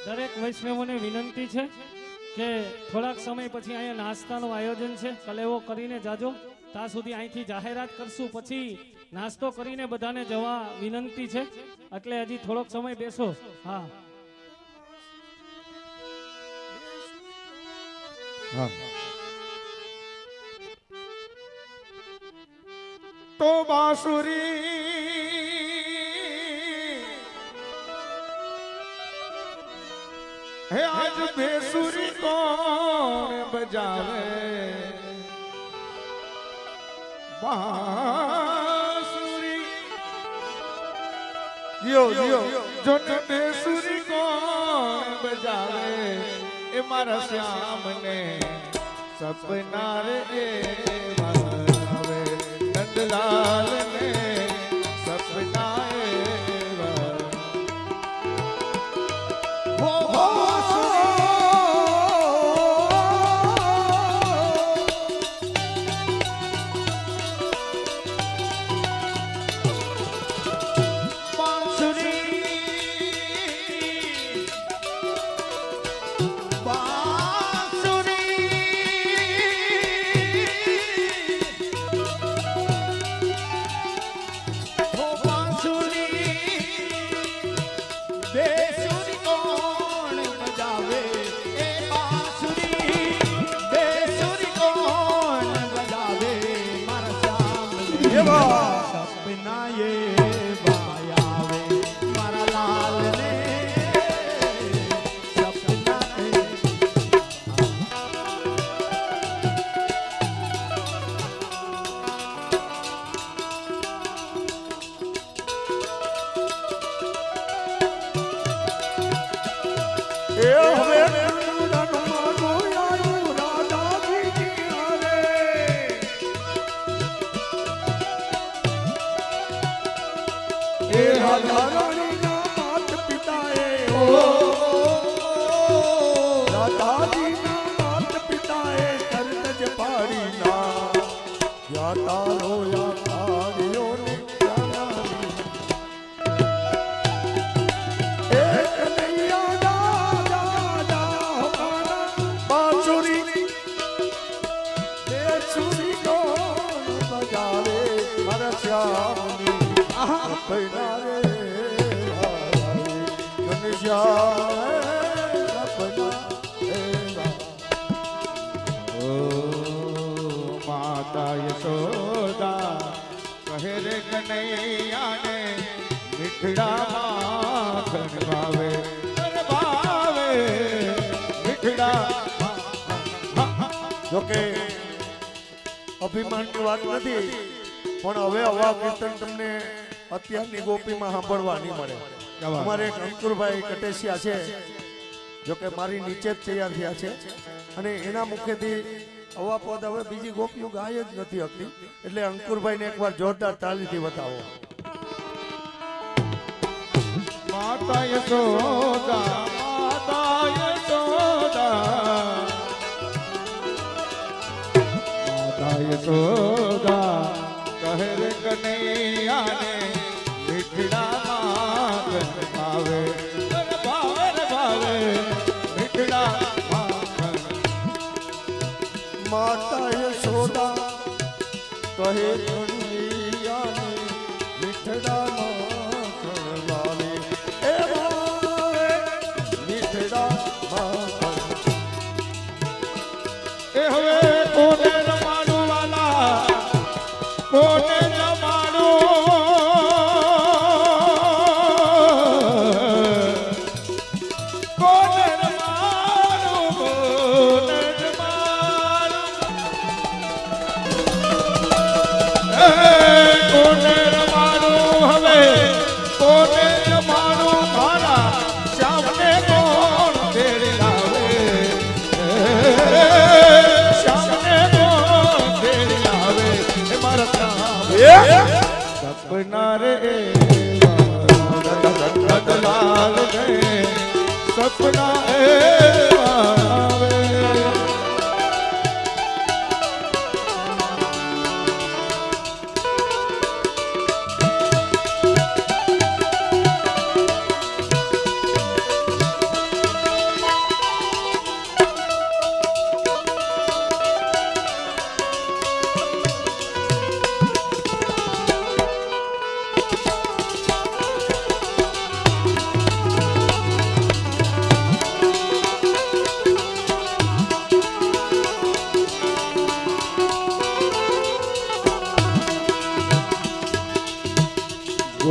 દરેક વૈષ્ણવોને વિનંતી છે કે થોડાક સમય પછી અહીંયા નાસ્તાનું આયોજન છે, કલેવો કરીને જાજો. ત્યાં સુધી અહીંથી જાહેરાત કરશું, પછી નાસ્તો કરીને બધાને જવા વિનંતી છે. એટલે હજી થોડોક સમય બેસો. હા હા. તો બાંસુરી હે આજ બેસુરી કોણ બજાવે, બાંસુરી જીઓ જીઓ જો બેસુરી કોણ બજાવે, એ મારા શ્યામને સપના રે આવે, નંદલાલ ને સપના સપના એ વાયાવે મારા લાલ ને સપના એ હવે રાધારાણી ના માત પિતાએ રાધાજી ના માત પિતાએ તરત જ પાડી ના યા તારો યા તારીઓ ને એક નૈયા દાદા હોકાના બાંસુરી બેસુરી કોણ બજાવે મારા શ્યામની સપના રે માતા યશોદા કહે રે કનૈયાને મીઠડા માખણ ભાવે ભાવે મીઠડા. જોકે અભિમાનની વાત નથી, પણ હવે આવા કીર્તન તમને અત્યારની ગોપીમાં સાંભળવા નહીં મળે. અમારે એક અંકુરભાઈ કટેશિયા છે, જોકે મારી નીચે જ તૈયાર થયા છે, અને એના મુખેથી અવા પદ હવે બીજી ગોપીઓ ગાય જ નથી શકતી, એટલે અંકુરભાઈને એકવાર જોરદાર તાલીથી બતાવો. માતા યશોદા માતા યશોદા માતા યશોદા કહે રે કનૈયાને મીઠડા માખણ ભાવે ભાવે ભાવે મીઠડા માખણ. માતા યશોદા કહે કનૈયાને મીઠડા માખણ ભાવે એ ભાવે મીઠડા માખણ. એ હવે કોને રમાડું વાલા કોને સપના રે લાલ સપના આવે.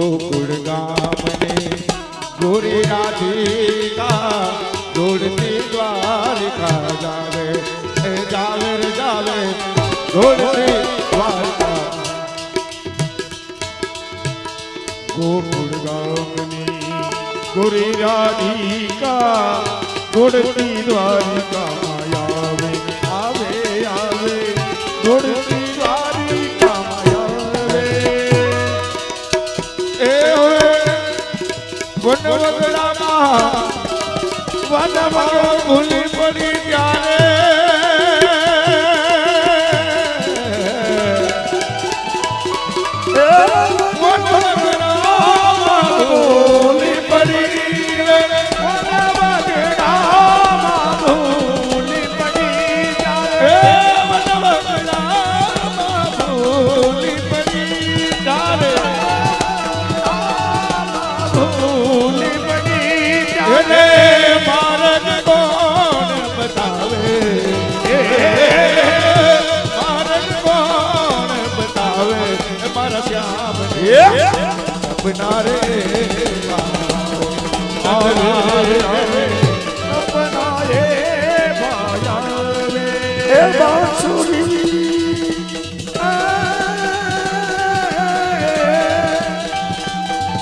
गोकुल गाम ने गोरी राधिका दौड़ती द्वारिका जावे जावे रे जावे दौड़ती द्वारिका गोकुल गामनी गोरी राधिका दौड़ती द्वारिका आवे आवे आवे दौड़ती द्वारिका आवे ए वन वगड़ा वन भूली पड़ी ત્યારે वन વગડા ભૂલી પડી વન વગડા ભૂલી પડી ત્યારે વન વગડા ભૂલી પડી ત્યારે ભૂલી પડી ત્યારે માર્ગ કોણ બતાવે માર્ગ કોણ બતાવે મારા શ્યામ સપના રે સપના રે એ બાંસુરી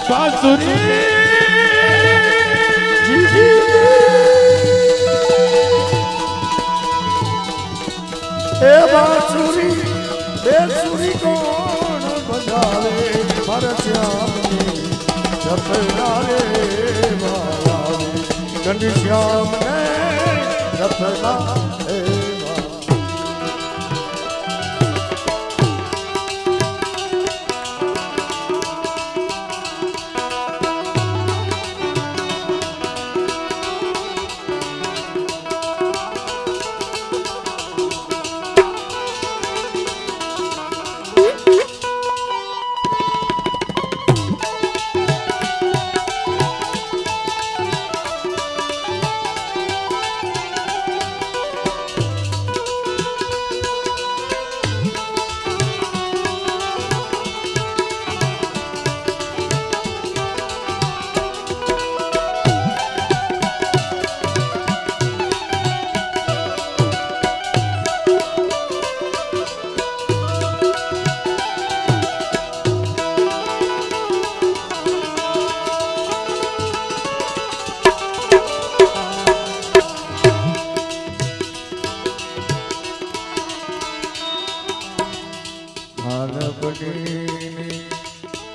બાંસુરી એ બાંસુરી બેસુરી કોણ બજાવે મારા શ્યામની સપના રે માયાવે ઘનશ્યામ ને સપના રે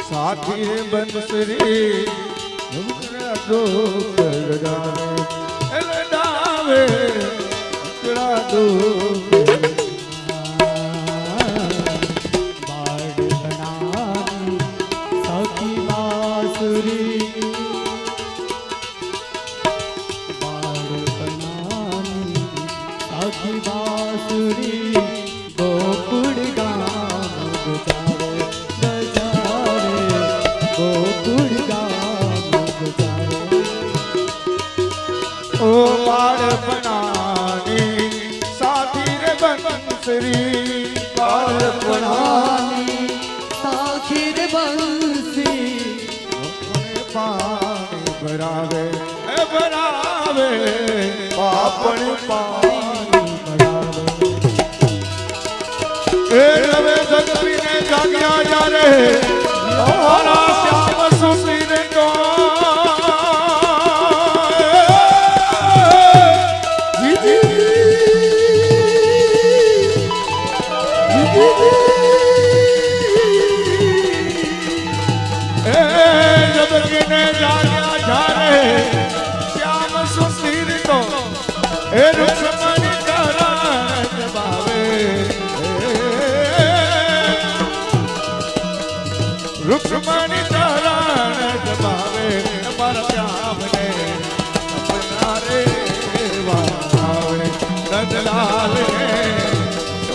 साथी बंसरी दो डावे दो बाड़ बनानी सखी बांसुरी बाड़ बनानी सखी बांसुरी गोकुल गाम बजावे बजावे गोकुल गाम बजावे ओ बाड़ बनानी साथी रे बंसरी बाड़ बनानी साखी रे बंसी पानी भरावे भरावे પાપણ પાણી ए रवे जगती ने जागिया जा रे हमारा श्याम सुसी ने को जगती ने जागिया जा रे श्याम सुसी ने को ए रुक्मणी करण बावे रुक्मणी चरण जबावे हमारा श्याम ने अपना रे वावे नंदलाल ने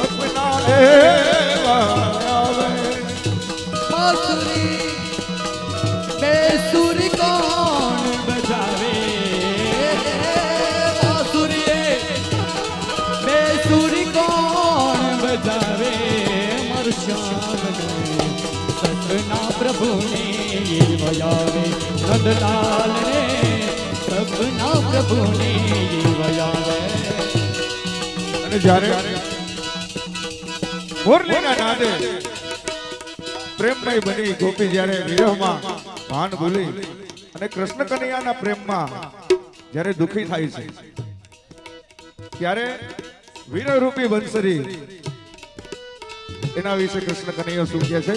अपना रे वावे बांसुरी बेसुरी कौन बजावे बांसुरी बेसुरी कौन बजावे मर श्याम ने सपना प्रभु ने વયાવે નંદલાલ રે સબના પ્રભુને વયાવે. અને જ્યારે મોરલીના નાદે પ્રેમમય બની ગોપી જ્યારે વિરહમાં ભાન ભૂલી અને કૃષ્ણ કનૈયાના પ્રેમમાં જ્યારે દુખી થાય છે ત્યારે વીરરૂપી બંસરી એના વિશે કૃષ્ણ કનૈયો શું કહે છે?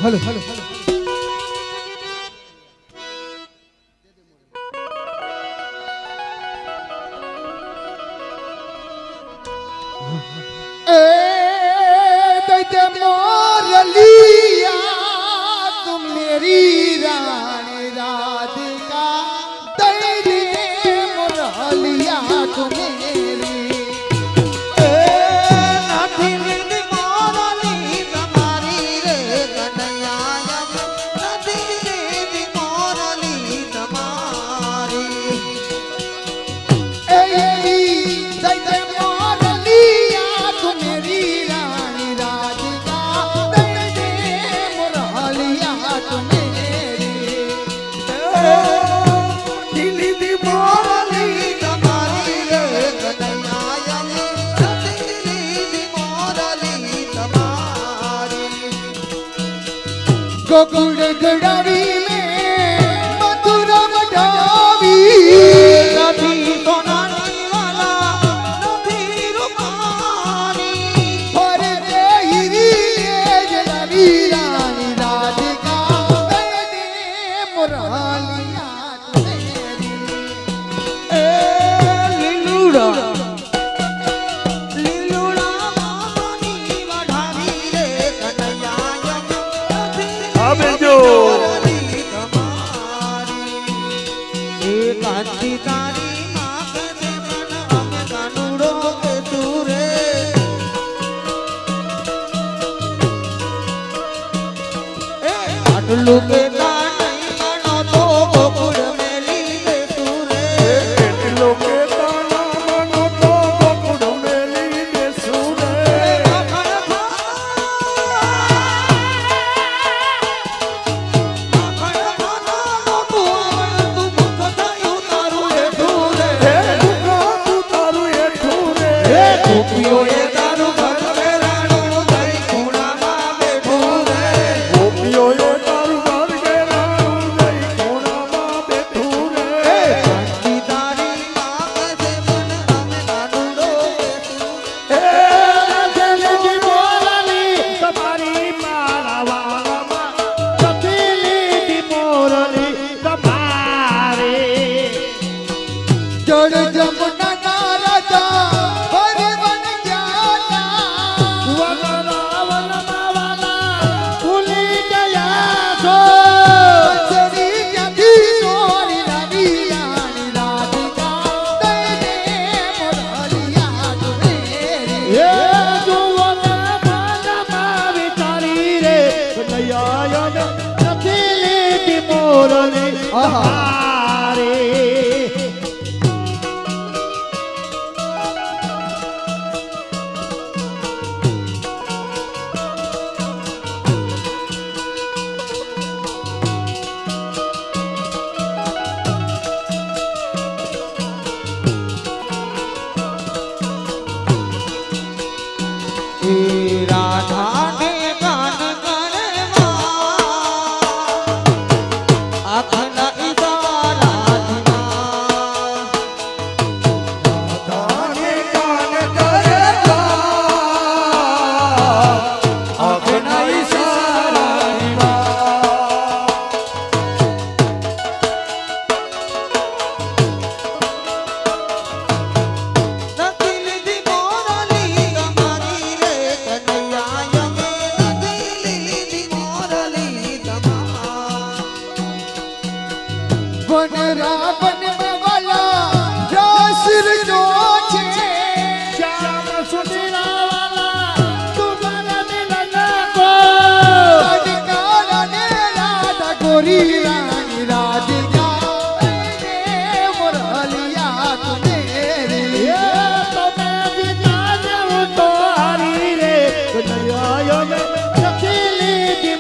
હલો હલો मोरलिया तुम मेरी रानी राधिका दे दे मोरलिया तुम मेरी गोकुल गड़ावी में मथुरा मढ़ावी नदी तो नानी वाला नदी रुपानी और तेरी जलवी रानी राधिका दे मोरलिया तेरी ए लीलूड़ा लुके कानो तो गोकुल में लीले सूरे लोके ताना मनो तो गोकुल में लीले सूरे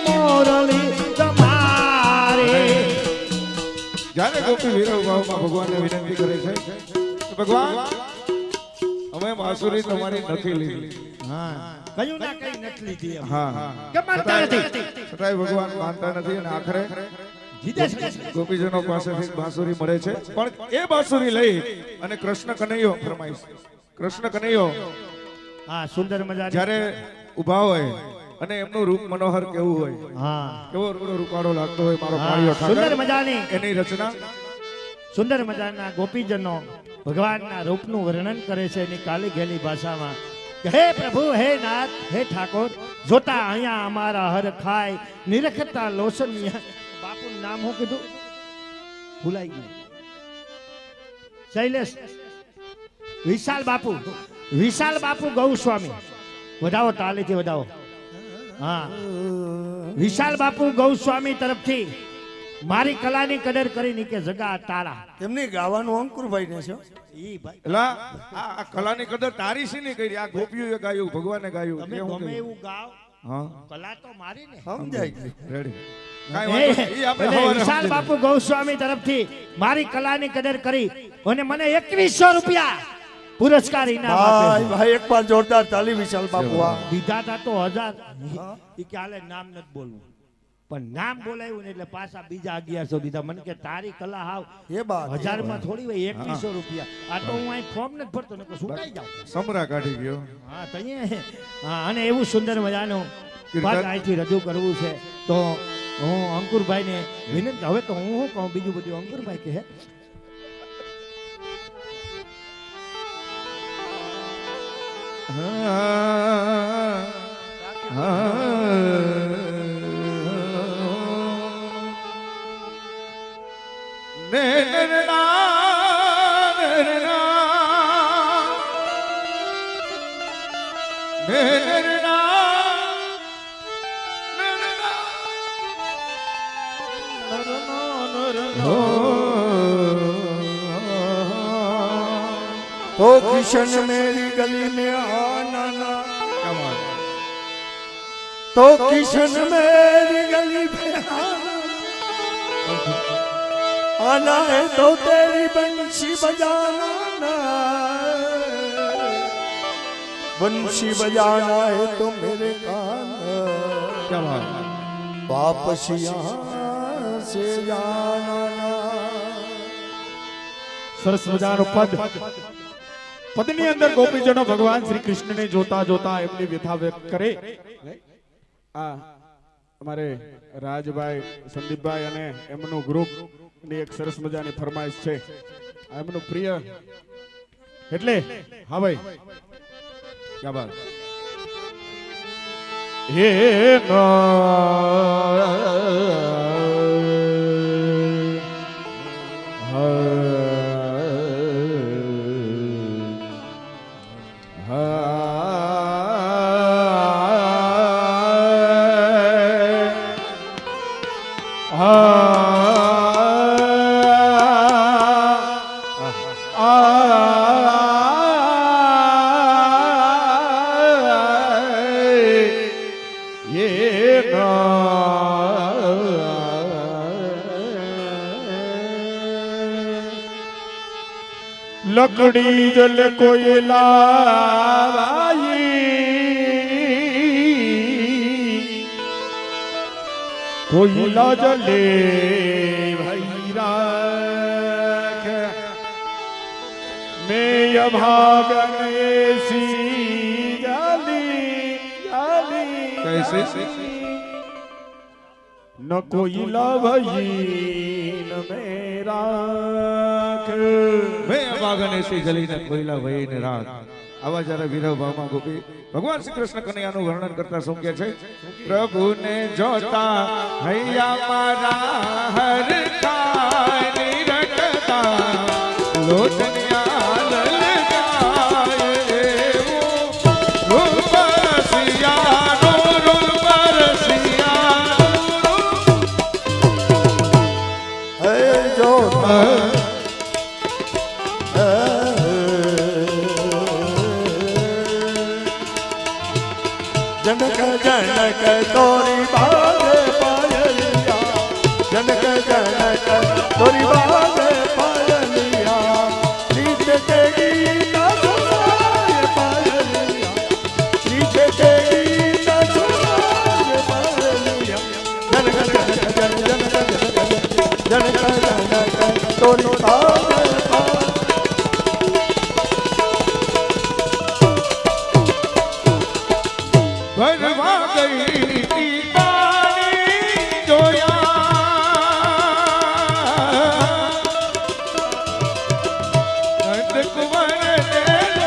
મોરલી જ્યારે ગોપી વીરો ભાવમાં ભગવાનને વિનંતી કરે છે કે ભગવાન અમે બાંસુરી તમારી નથી લીધી. કયું ના કઈ નથી લીધી એમ. હા કે માનતા નથી. છતાંય ભગવાન માનતા નથી અને આખરે જીતે છે. ગોપીજનો પાસેથી બાંસુરી મળે છે. પણ એ બાંસુરી લઈ અને કૃષ્ણ કનૈયો ફરમાઈશ. કૃષ્ણ કનૈયો હા સુંદર મજાની. જ્યારે ઊભા હોય અને એમનું રૂપ મનોહર કેવું હોય, હા કેવો રૂડો રૂપાળો લાગતો હોય મારો હા, કાળિયો સુંદર ઠાકર. મજાની એની રચના સુંદર મજાના ગોપીજનો ભગવાનના રૂપનું વર્ણન કરે છે એની કાલી ઘેલી ભાષામાં કે હે પ્રભુ, હે નાથ, હે ઠાકોર, જોતા અહીંયા અમારા હર ખાય નિરખતા લોસનિયા. બાપુનું નામ હું કીધું ભૂલાઈ ગયું. શૈલેષ વિશાલ બાપુ, વિશાલ બાપુ ગૌસ્વામી. વધાવો તાલીથી વધાવો. હા વિશાલ બાપુ ગૌસ્વામી તરફથી મારી કલાની કદર કરી કે જગા તારા. એમની ગાવાનું અંકુરભાઈ ને છે. ઈ ભાઈ એલા આ કલાની કદર તારી શી નહીં કરી? આ ગોપીઓએ ગાયું, ભગવાને ગાયું. તમે કેવું ગમે કહ્યું? એવું ગાવ, હા કલા તો મારી ને. સમજાય ગયું. રેડી. કાંઈ વાંધો નહીં. ઈ આપણે એટલે સવારે વિશાલ સમજી બાપુ ગૌસ્વામી તરફથી મારી કલાની કદર કરી અને મને 2100 રૂપિયા પુરસ્કાર ઇનામ ભાઈ આપ્યો. ભાઈ એક વાર જોરદાર તાલી વિશાલ બાપુ. આ દીધા તા તો 1000. ઈ કે હાલે નામ નથી બોલવું, પણ નામ બોલાવ્યું ને એટલે પાછા બીજા 1100 દીધા. મને કે તારી કલા હાવ એ બાત 1000 માં થોડી હોય. 2100 રૂપિયા. આ તો હું અહીં ફોર્મ નથી ભરતો ને સુકાઈ જાઉં. સમરા કાઢી ગયો. હા તઈએ હા. અને એવું સુંદર મજાનું કીર્તન. પાઠ અહીંથી રજૂ કરવું છે તો હું અંકુરભાઈને વિનંતી. હવે તો હું શું કહું, બીજું બધું અંકુરભાઈ કહે. तो किशन मेरी गली में आना ना, तो किशन मेरी गली में आना है, तो तेरी बंशी बजाना ना, बंशी बजाना है तो मेरे कान वापस यहाँ से जाना ना। સરસ મજાનો પદ. પદની અંદર ગોપીજનો ભગવાન શ્રી કૃષ્ણને જોતા જોતા એમની વ્યથા વ્યક્ત કરે. આ અમારે રાજભાઈ, સંદીપભાઈ અને એમનું ગ્રુપ ની એક સરસ મજાની ફરમાઈશ છે. આ એમનું પ્રિય એટલે હા ભાઈ ક્યાં બાત. હે लकड़ी जल कोयला कोयला जले भैरा मैं भागन ऐसी जाली जाली कैसे न कोयला भई न मेरा मैं अभागन ऐसी जली न कोयला भई ने रात. આવા જ્યારે વિરહ ભાવમાં ગોપી ભગવાન શ્રી કૃષ્ણ કનૈયાનું વર્ણન કરતા શું કહે છે? પ્રભુને જોતા હૈયા મારા હર ખાય નિરખતા લોચનિયા લલચાય એવું રૂપ રસિયાનો રૂપ રસિયાનો હે જો जनक जनक तोरी बाजे पायलिया, जनक जनक तोरी बाजे તોરી ભરવા ગઈ તી પાણી જોયા નંદકુંવર ને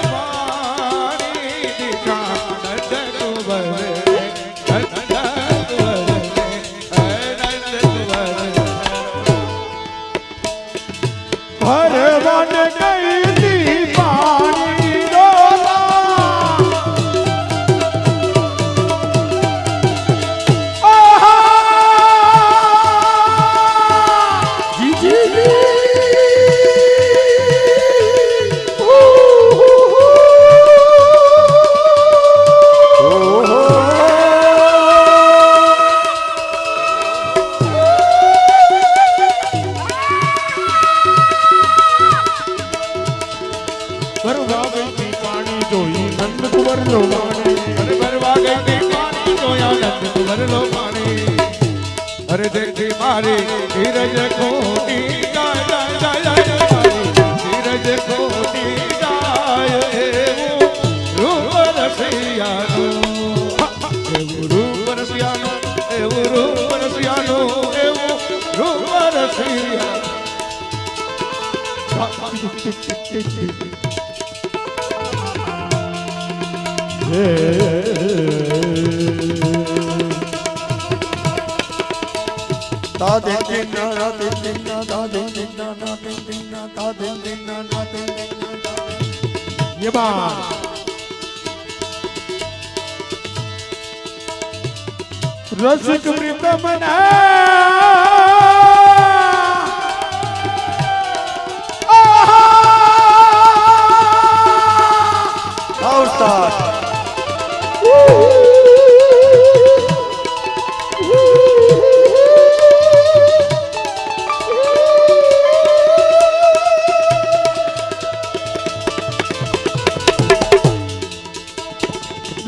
પાણી દીધા ભરવાન ગઈ તી પાણી ડોલા ભરવા ગઈ તી પાણી જોઈ નંદકુંવર લો પાણી ભરવા ગઈ તી પાણી જોયા નંદકુંવર લો પાણી અરે દેખી મારી ધીરજ ખોટી જાય જાય જાય જાય મારી ધીરજ ખોટી જાય એવું રૂપ રસિયાનું એવું રૂપ રસિયાનું એવું રૂપ રસિયાનું એવું રૂપ રસિયાનું ये बात रसिक प्रीतम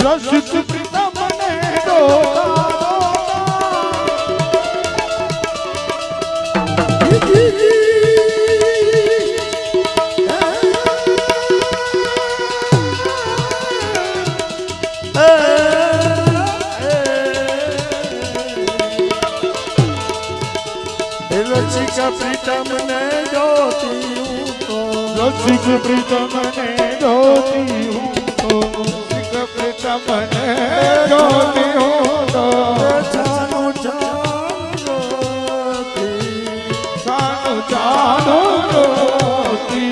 रसिक प्रीतम ने प्रीतम ने जोती हूँ तो रसिक प्रीतम ने जोती हूँ तो प्रीतम ने जोती हूँ तो जानो जानो सानु जानो रोती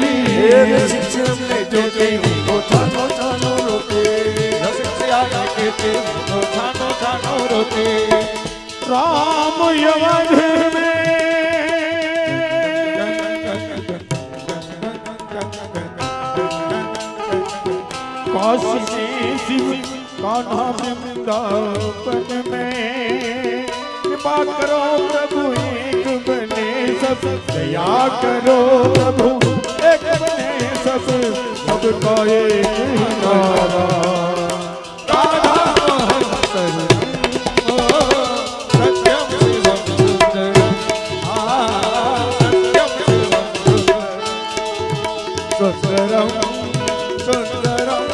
रसिक ने जोती हूँ तो जानो जानो रोती रसिक से आगे कहते हूँ तो जानो जानो रोती राम यवध में काशी में शिव कान्हा वृंदावन में कृपा करो प्रभु एक बने सब दया करो प्रभु एक बने सब सबका एक नारा राधा मोहन सत्यम शिवम सुंदर सत्यम शिवम सुंदरम सुंदरम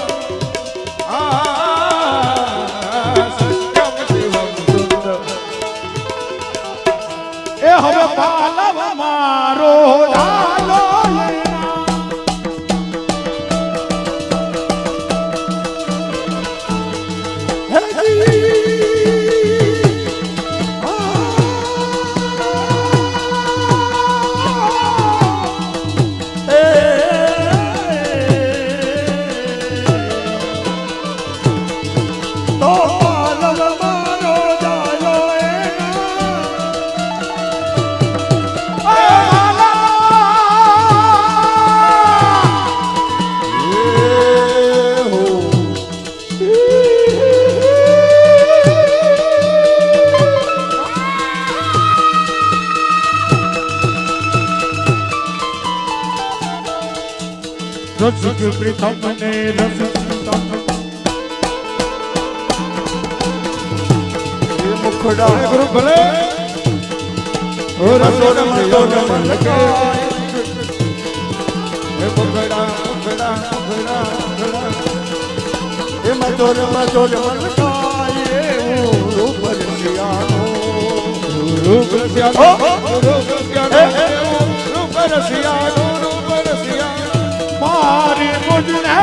सत्यम शिवम सुंदर ए હવે પાલવ મારો લાલો रसिक प्रीतम ने रसिक प्रीतम मुखड़ा गुरु भले મધોરમાં તો રમણ લખાય. હે મુખડા મુખડા મુખડા મુખડા એ મધોરમાં તો રમણ લખાય. એવું રૂપ રસિયાનું. રૂપ રસિયાનું રૂપ રસિયાનું રૂપ રસિયાનું રૂપ રસિયાનું મારી મુજને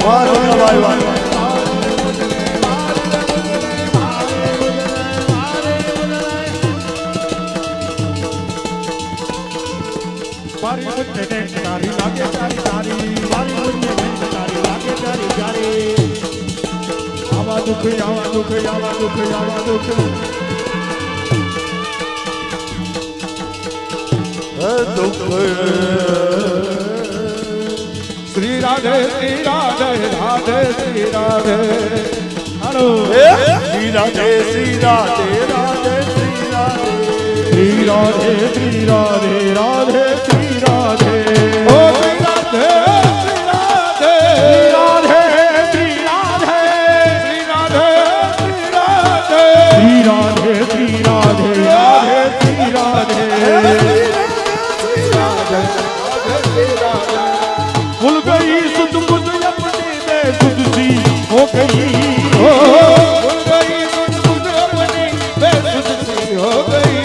વાહ, વાહ, વાહ, વાહ. મારી મુજને તારી લાગે તારી તારી મારી મુજને તારી લાગે તારી તારી. આવા દુઃખ આવા દુઃખ આવા દુઃખ આવા દુઃખ દુઃખ શ્રી રાધે શ્રી રાધે રાધે શ્રી રાધે હાલો શ્રી રાધે શ્રી રાધે રાધે શ્રી રાધે. શ્રી રાધે શ્રી રાધે રાધે શ્રી રાધે ઓ શ્રી રાધે શ્રી રાધે રાધે શ્રી રાધે શ્રી રાધે શ્રી રાધે શ્રી રાધે શ્રી રાધે રાધે શ્રી રાધે भूल गई सुध बुध अपने में खुद सी हो गई हो गई तुझ खुद अपनी बेसुध सी हो गई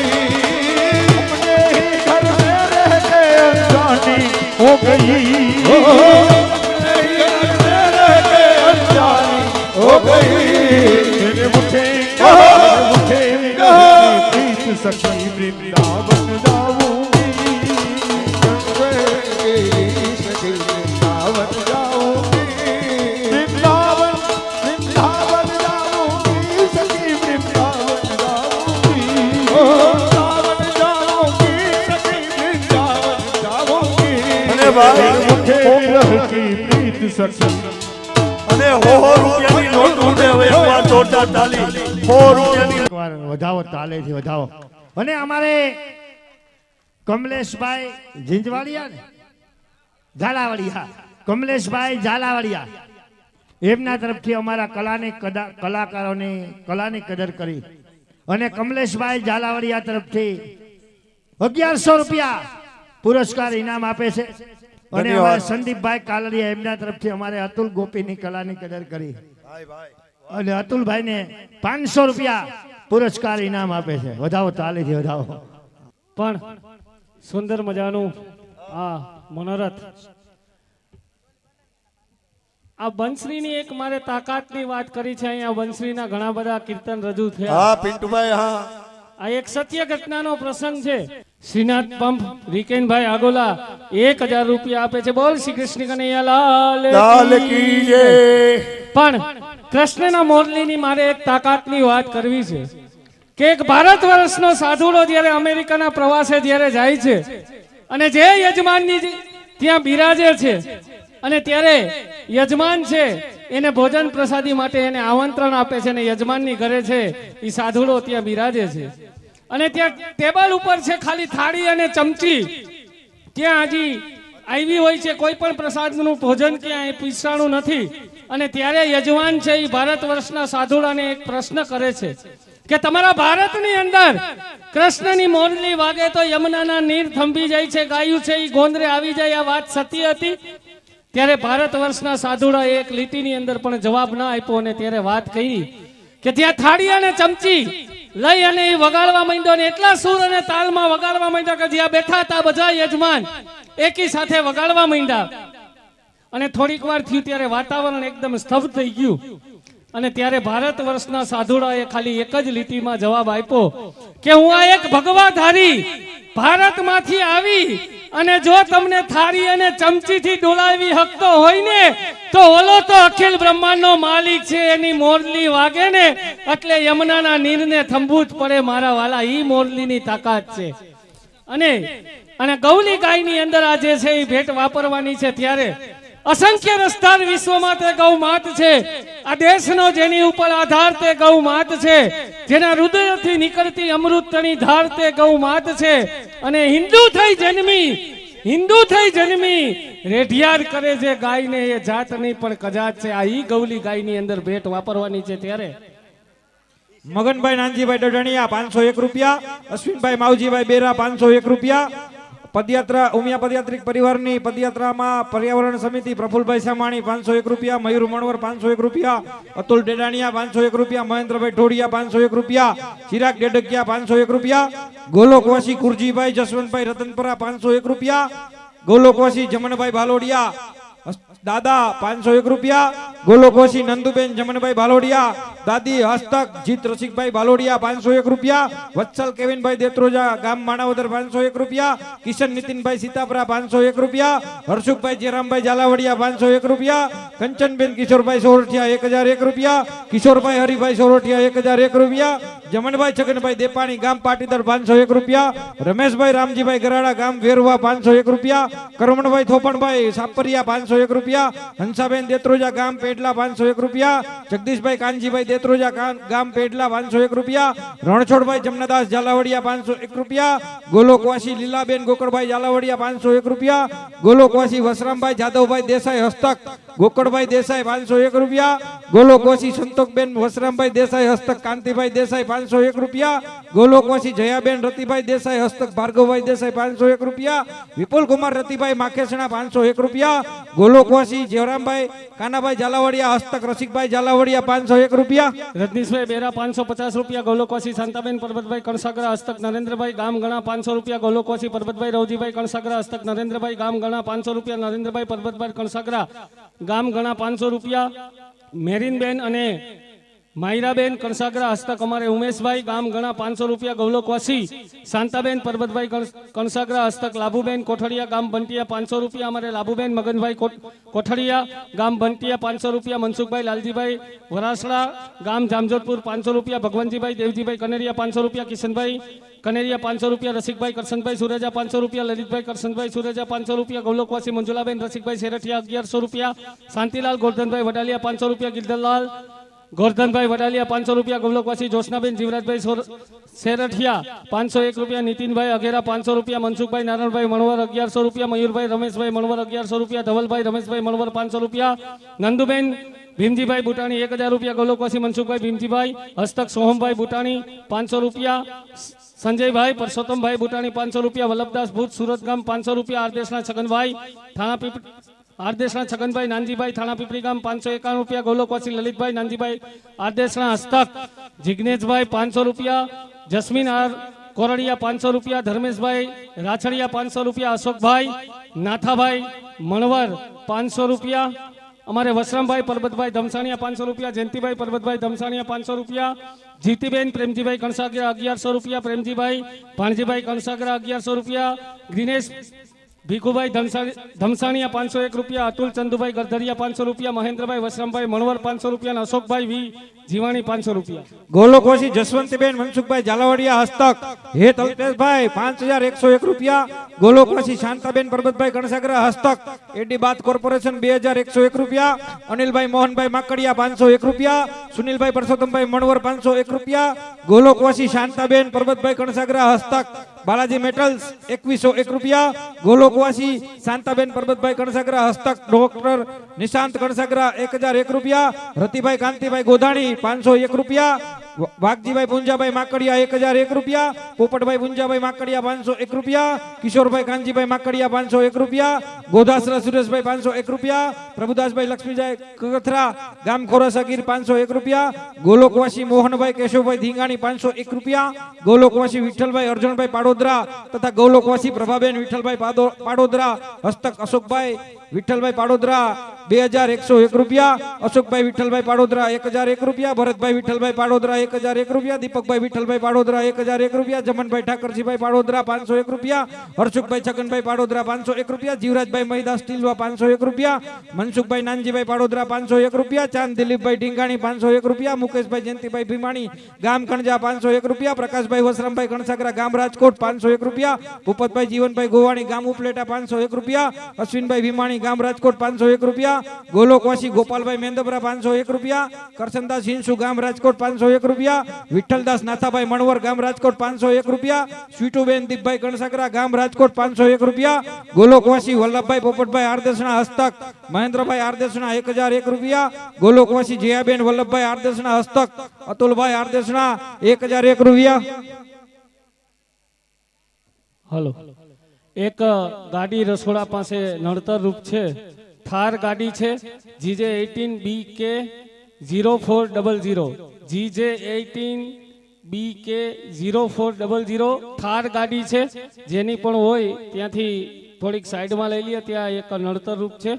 अपने ही घर में रह के अनजानी हो गई अपने ही घर में रह के अनजानी हो गई तेरे मुठे प्रीत सखी वृंदावन जाऊंगी सखी वृंदावन जाऊंगी वृंदावन वृंदावन जाऊंगी सखी वृंदावन जाऊंगी वृंदावन जाऊंगी सखी वृंदावन जाऊंगी અને ભાઈ मुठे विरह की प्रीत सखी અને હો રૂપિયાની નોટ ઉડે હવે એકવાર જોરદાર તાલી. 100 રૂપિયાની એકવાર વધાવો તાલેથી વધાવો. અને અમારે કમલેશભાઈ ઝીંઝવાડિયા ને ઝાલાવાડિયા કમલેશભાઈ ઝાલાવાડિયા એમના તરફથી અમારા કલાકારોની કલાની કદર કરી અને કમલેશભાઈ ઝાલાવાડિયા તરફથી 1100 રૂપિયા પુરસ્કાર ઇનામ આપે છે. અને ધન્યવાદ. અમારા સંદીપભાઈ કાલરિયા એમના તરફથી અમારે અતુલ ગોપીની કલાની કદર કરી અને અતુલભાઈને 500 રૂપિયા પુરસ્કાર ઇનામ આપે છે. વધાવો તાલીથી વધાવો. પણ સુંદર મજાનું આ મનોરથ આ બંસરીની એક મારે તાકાતની વાત કરી છે. અહીંયા બંસરીના ઘણા બધા કીર્તન રજૂ થયા. હા પિન્ટુભાઈ હા આ એક સત્ય ઘટનાનો પ્રસંગ છે. શ્રીનાથ પંપ રીકેનભાઈ આગોલા 1000 રૂપિયા આપે છે. બોલ શ્રી કૃષ્ણ કનૈયા લાલ લાલ કી જય. પણ કૃષ્ણના મોરલીની મારે એક તાકાતની વાત કરવી છે કે એક ભારત વર્ષનો સાધુડો જ્યારે અમેરિકાના પ્રવાસે જ્યારે જાય છે અને જે યજમાનની ત્યાં બિરાજે છે અને ત્યારે યજમાન છે એને ભોજન પ્રસાદી માટે એને આમંત્રણ આપે છે અને યજમાનની ઘરે છે એ સાધુડો ત્યાં બિરાજે છે અને ત્યાં ટેબલ ઉપર છે ખાલી થાળી અને ચમચી ત્યાં હજી આવી હોય છે. કોઈ પણ પ્રસાદનું ભોજન ક્યાંય પીરસાણું નથી. અને ત્યારે યજમાન છે એ ભારત વર્ષના સાધુડાને એક પ્રશ્ન કરે છે કે તમારા ભારતની અંદર કૃષ્ણની મોરલી વાગે તો યમુનાના નીર થંભી જાય છે, ગાયું છે એ ગોંદરે આવી જાય, આ વાત સત્ય હતી? ત્યારે ભારત વર્ષના સાધુડા એક લીટીની અંદર પણ જવાબ ના આપ્યો અને ત્યારે વાત કરી કે ત્યાં થાળી અને ચમચી લઈ અને એ વગાડવા માંડ્યો ને એટલા સૂર અને તાલમાં વગાડવા માંડ્યા કે જ્યાં બેઠા હતા બધા યજમાન એકી સાથે વગાડવા માંડ્યા. અને થોડીક વાર થયું ત્યારે વાતાવરણ એકદમ સ્તબ્ધ થઈ ગયું અને ત્યારે ભારત વર્ષના સાધુડાએ ખાલી એક જ લીટીમાં જવાબ આપ્યો કે હું આ એક ભગવાધારી ભારતમાંથી આવી અને જો તમને થાળી અને ચમચીથી ડોલાવી હકતો હોય ને તો ઓલો તો અખિલ બ્રહ્માંડનો માલિક છે, એની મોરલી વાગે ને એટલે યમુનાના નીરને થંભવું જ પડે મારા વાલા. ઈ મોરલીની તાકાત છે. અને ગૌલી ગાયની અંદર આ જે છે એ ભેટ વાપરવાની છે ત્યારે અસંખ્ય રસધાર વિશ્વમાં તે ગૌ માત છે. આ દેશનો જેની ઉપર આધાર તે ગૌ માત છે. જેના હૃદયથી નીકળતી અમૃતની ધાર તે ગૌ માત છે. અને હિન્દુ થઈ જન્મી રેઢિયાર કરે છે ગાયને એ જાત નહીં પણ કજાત છે. આ ઈ ગૌલી ગાયની અંદર ભેટ વાપરવાની છે. ત્યારે મગનભાઈ નાનજીભાઈ ડડાણીયા 501 રૂપિયા, અશ્વિનભાઈ માવજીભાઈ બેરા 501 રૂપિયા, પદયાત્રા ઉમિયા પદયાત્રિક પરિવારની પદયાત્રામાં પર્યાવરણ સમિતિ પ્રફુલભાઈ સામાણી 501 રૂપિયા, મયુર મણવર 501 રૂપિયા, અતુલ ડેડાણીયા 501 રૂપિયા, મહેન્દ્રભાઈ ઢોડિયા 501 રૂપિયા, ચિરાગ ડેડકિયા 501 રૂપિયા, ગોલોકવાસી કુરજીભાઈ જસવંતભાઈ રતનપરા 501 રૂપિયા, ગોલોકવાસી જમણભાઈ ભાલોડિયા દાદા 501 રૂપિયા, ગોલોકવાસી નંદુબેન જમણભાઈ ભાલોડિયા દાદી હસ્તક જીત રસિકભાઈ ભાલોડિયા 501 રૂપિયા, વત્સલ કેવિનભાઈ દેત્રોજા ગામ માણાવદર 501 રૂપિયા, કિશન નીતિનભાઈ સીતાપરા 501 રૂપિયા, હર્ષુકભાઈ જેરામભાઈ ઝાલાવડિયા 501 રૂપિયા, કંચનબેન કિશોરભાઈ સોરઠિયા 1001 રૂપિયા, કિશોરભાઈ હરિભાઈ સોરઠિયા 1001 રૂપિયા, જમણભાઈ છગનભાઈ દેપાણી ગામ પાટીદર 501 રૂપિયા, રમેશભાઈ રામજીભાઈ ગરાડા ગામ વેરવા 501 રૂપિયા, કરમણભાઈ થોપણભાઈ સાપરિયા 501 રૂપિયા, હંસાબેન દેત્રોજા ગામ પેટલા 501 રૂપિયા, જગદીશભાઈ કાનજીભાઈ દેત્રોજા ગામ પેટલા 501 રૂપિયા, રણછોડભાઈ જમનાદાસ ઝાલાવડિયા 501 રૂપિયા, ગોલોકવાસી લીલાબેન ગોકળભાઈ ઝાલાવડિયા 501 રૂપિયા, ગોલોકવાસી વસરામભાઈ જાદવભાઈ દેસાઈ હસ્તક ગોકળભાઈ દેસાઈ 501 રૂપિયા, ગોલોકવાસી સંતોકબેન વસરામભાઈ દેસાઈ હસ્તક કાંતિભાઈ દેસાઈ 501 રૂપિયા, ગોલોકવાસી જયાબેન રતિભાઈ દેસાઈ હસ્તક ભાર્ગવભાઈ દેસાઈ 501 રૂપિયા, વિપુલકુમાર રતિભાઈ માખેસણા 501 રૂપિયા, ગોલોકવાસી જેવરામભાઈ કાનાભાઈ ઝાલાવડિયા હસ્તક રસિકભાઈ ઝાલાવડિયા 501 રૂપિયા, રજનીશભાઈ બેરા 550 રૂપિયા, ગોલોકવાસી શાંતાબેન પરબતભાઈ કણસાગરા હસ્તક નરેન્દ્રભાઈ ગામ ગણા 500 રૂપિયા, ગોલોકવાસી પરબતભાઈ રવજીભાઈ કણસાગરા હસ્તક નરેન્દ્રભાઈ ગામ ગણા 500 રૂપિયા, નરેન્દ્રભાઈ પરબતભાઈ કણસાગરા ગામ ગણા 500 રૂપિયા, મેરીનબેન અને માયરાબેન કણસાગરા હસ્તક અમારે ઉમેશભાઈ ગામ ગણા 500 રૂપિયા, ગૌલોકવાસી શાંતાબેન પરબતભાઈ કણસાગરા હસ્તક લાભુબેન કોઠડિયા ગામ બંટિયા 500 રૂપિયા, અમારે લાભુબેન મગનભાઈ કોઠડિયા ગામ બંટિયા 500 રૂપિયા, મનસુખભાઈ લાલજીભાઈ વરાસડા ગામ જામજોધપુર 500 રૂપિયા, ભગવાનજીભાઈ દેવજીભાઈ કનેરિયા 500 રૂપિયા, કિશનભાઈ કનેરિયા 500 રૂપિયા, રસિકભાઈ કરશનભાઈ સુરેજા 500 રૂપિયા, લલિતભાઈ કરશનભાઈ સુરેજા 500 રૂપિયા, ગૌલોકવાસી મંજુલાબેન રસિકભાઈ શેરઠિયા 1100 રૂપિયા, શાંતિલાલ ગોરધનભાઈ વડાલિયા 500 રૂપિયા, ગિરધરલાલ ગોરધનભાઈ વડાલિયા 500 રૂપિયા, ગૌલોકવાસી જોશનાબેન જીવરાજભાઈ શેરઠિયા 501 રૂપિયા, નીતિનભાઈ અઘેરા 500 રૂપિયા, મનસુખભાઈ નારાયણભાઈ મણવર 1100 રૂપિયા, મયુરભાઈ રમેશભાઈ મણવર 1100 રૂપિયા, ધવલભાઈ રમેશભાઈ મણવર 500 રૂપિયા, નંદુબેન ભીમજીભાઈ બુટાણી 1000 રૂપિયા, ગૌલોકવાસી મનસુખભાઈ ભીમજીભાઈ હસ્તક સોહમભાઈ બુટાણી 500 રૂપિયા, સંજયભાઈ પરસોત્તમભાઈ બુટાણી 500 રૂપિયા, વલ્લભદાસ ભૂત સુરતગામ 500 રૂપિયા, આરદેશના છગનભાઈ આરદેશના છગનભાઈ નાનજીભાઈ થાણા પીપળી ગામ 551 રૂપિયા, ગૌલોકવાસી લલિતભાઈ નાનજીભાઈ આરદેશના હસ્તક જિગ્નેશભાઈ 500 રૂપિયા, જસ્મીન આર કોરડિયા 500 રૂપિયા, ધર્મેશભાઈ રાછડિયા 500 રૂપિયા, અશોકભાઈ નાથાભાઈ મણવર 500 રૂપિયા, અમારે વસરામભાઈ પરબતભાઈ ધમસાણિયા 500 રૂપિયા, જયંતિભાઈ પરબતભાઈ ધમસાણિયા 500 રૂપિયા, જીતીબેન પ્રેમજીભાઈ કણસાગરા 1100 રૂપિયા, પ્રેમજીભાઈ ભાણજીભાઈ કણસાગરા 1100 રૂપિયા, ગ્રીનેશ ભીખુભાઈ ધમસાણિયા 501 રૂપિયા, અતુલ ચંદુભાઈ ગરધરિયા 500 રૂપિયા, મહેન્દ્રભાઈ વસરામભાઈ મણવર 500 રૂપિયા, અને અશોકભાઈ વી જીવાણી 500 રૂપિયા. ગોલોકવાસી જસવંતીબેન મનસુખભાઈ ઝાલાવડિયા હસ્તક હેત અલ્પેશભાઈ 5101 રૂપિયા, ગોલોકવાસી શાંતાબેન પરબતભાઈ કણસાગરા હસ્તક એડી બાદ કોર્પોરેશન 2101 રૂપિયા, અનિલભાઈ મોહનભાઈ માકડિયા 501 રૂપિયા, સુનિલભાઈ પરસોત્તમભાઈ મણવર 501 રૂપિયા, ગોલોકવાસી શાંતાબેન પરબતભાઈ કણસાગરા હસ્તક બાલાજી મેટલ્સ 2101 રૂપિયા, ગોલોકવાસી શાંતાબેન પરબતભાઈ કણસાગરા હસ્તક ડોક્ટર નિશાંત કણસાગરા 1001 રૂપિયા, રતિભાઈ કાંતિભાઈ ગોધાણી 501 રૂપિયા, વાઘજીભાઈ પુંજાભાઈ માકડિયા 1001 રૂપિયા, પોપટભાઈ પુંજાભાઈ માકડિયા 501 રૂપિયા, કિશોરભાઈ કાનજીભાઈ માકડિયા 501 રૂપિયા, ગોધાસરા સુરેશભાઈ 501 રૂપિયા, પ્રભુદાસભાઈ લક્ષ્મીભાઈ કથરા ગામ ખોરાસાગીર 501 રૂપિયા, ગોલોકવાસી મોહનભાઈ કેશવભાઈ ધીંગાણી 501 રૂપિયા, ગોલોકવાસી વિઠ્ઠલભાઈ અર્જુનભાઈ પાડોદરા તથા ગૌલોકવાસી પ્રભાબેન વિઠ્ઠલભાઈ પાડોદરા હસ્તક અશોકભાઈ વિઠ્ઠલભાઈ પાડોદરા 2101 રૂપિયા, અશોકભાઈ વિઠ્ઠલભાઈ પાડોદરા 1001 રૂપિયા, ભરતભાઈ વિઠ્ઠલભાઈ પાડોદરા 1001 રૂપિયા, દીપકભાઈ વિઠ્ઠલભાઈ પાડોદરા 1001 રૂપિયા, જમનભાઈ ઠાકરજીભાઈ પાડોદરા 501 રૂપિયા, હર્ષુખભાઈ છગનભાઈ પાડોદરા 501 રૂપિયા, જીવરાજભાઈ મહિદાસ ટીલવા 501 રૂપિયા, મનસુખભાઈ નાનજીભાઈ પાડોદરા 501 રૂપિયા, ચાંદ દિલીપભાઈ ઢીંગાણી 501 રૂપિયા, મુકેશભાઈ જયંતિભાઈ ભીમાણી ગામ કણજા 501 રૂપિયા, પ્રકાશભાઈ વસરામભાઈ કણસાગરા ગામ રાજકોટ 501 રૂપિયા, ભૂપતભાઈ જીવનભાઈ ગોવાણી ગામ ઉપલેટા 501 રૂપિયા, અશ્વિનભાઈ ભીમાણી ગામ રાજકોટ 501 રૂપિયા, ગોલોકવાસી ગોપાલભાઈ મેંદબરા 501 રૂપિયા, કરસનદાસ હિંસુ ગામ રાજકોટ 501 રૂપિયા, વિઠ્ઠલદાસ નાથાભાઈ મણવર ગામ રાજકોટ 501 રૂપિયા, સ્વીટુબેન દીપભાઈ કણસાગરા ગામ રાજકોટ 501 રૂપિયા, ગોલોકવાસી વલ્લભભાઈ પોપટભાઈ આરદેશના હસ્તક મહેન્દ્રભાઈ આરદેશના 1001 રૂપિયા, ગોલોકવાસી જયાબેન વલ્લભભાઈ આરદેશના હસ્તક અતુલભાઈ આરદેશના 1001 રૂપિયા. હલો, એક ગાડી રસોડા પાસે નડતર રૂપ છે. થાર ગાડી છે GJ 18BK 0400, GJ 18BK 0400 Thar ગાડી છે. જેની પણ હોય ત્યાંથી થોડીક સાઈડમાં લઈ લઈએ, ત્યાં એક નડતર રૂપ છે.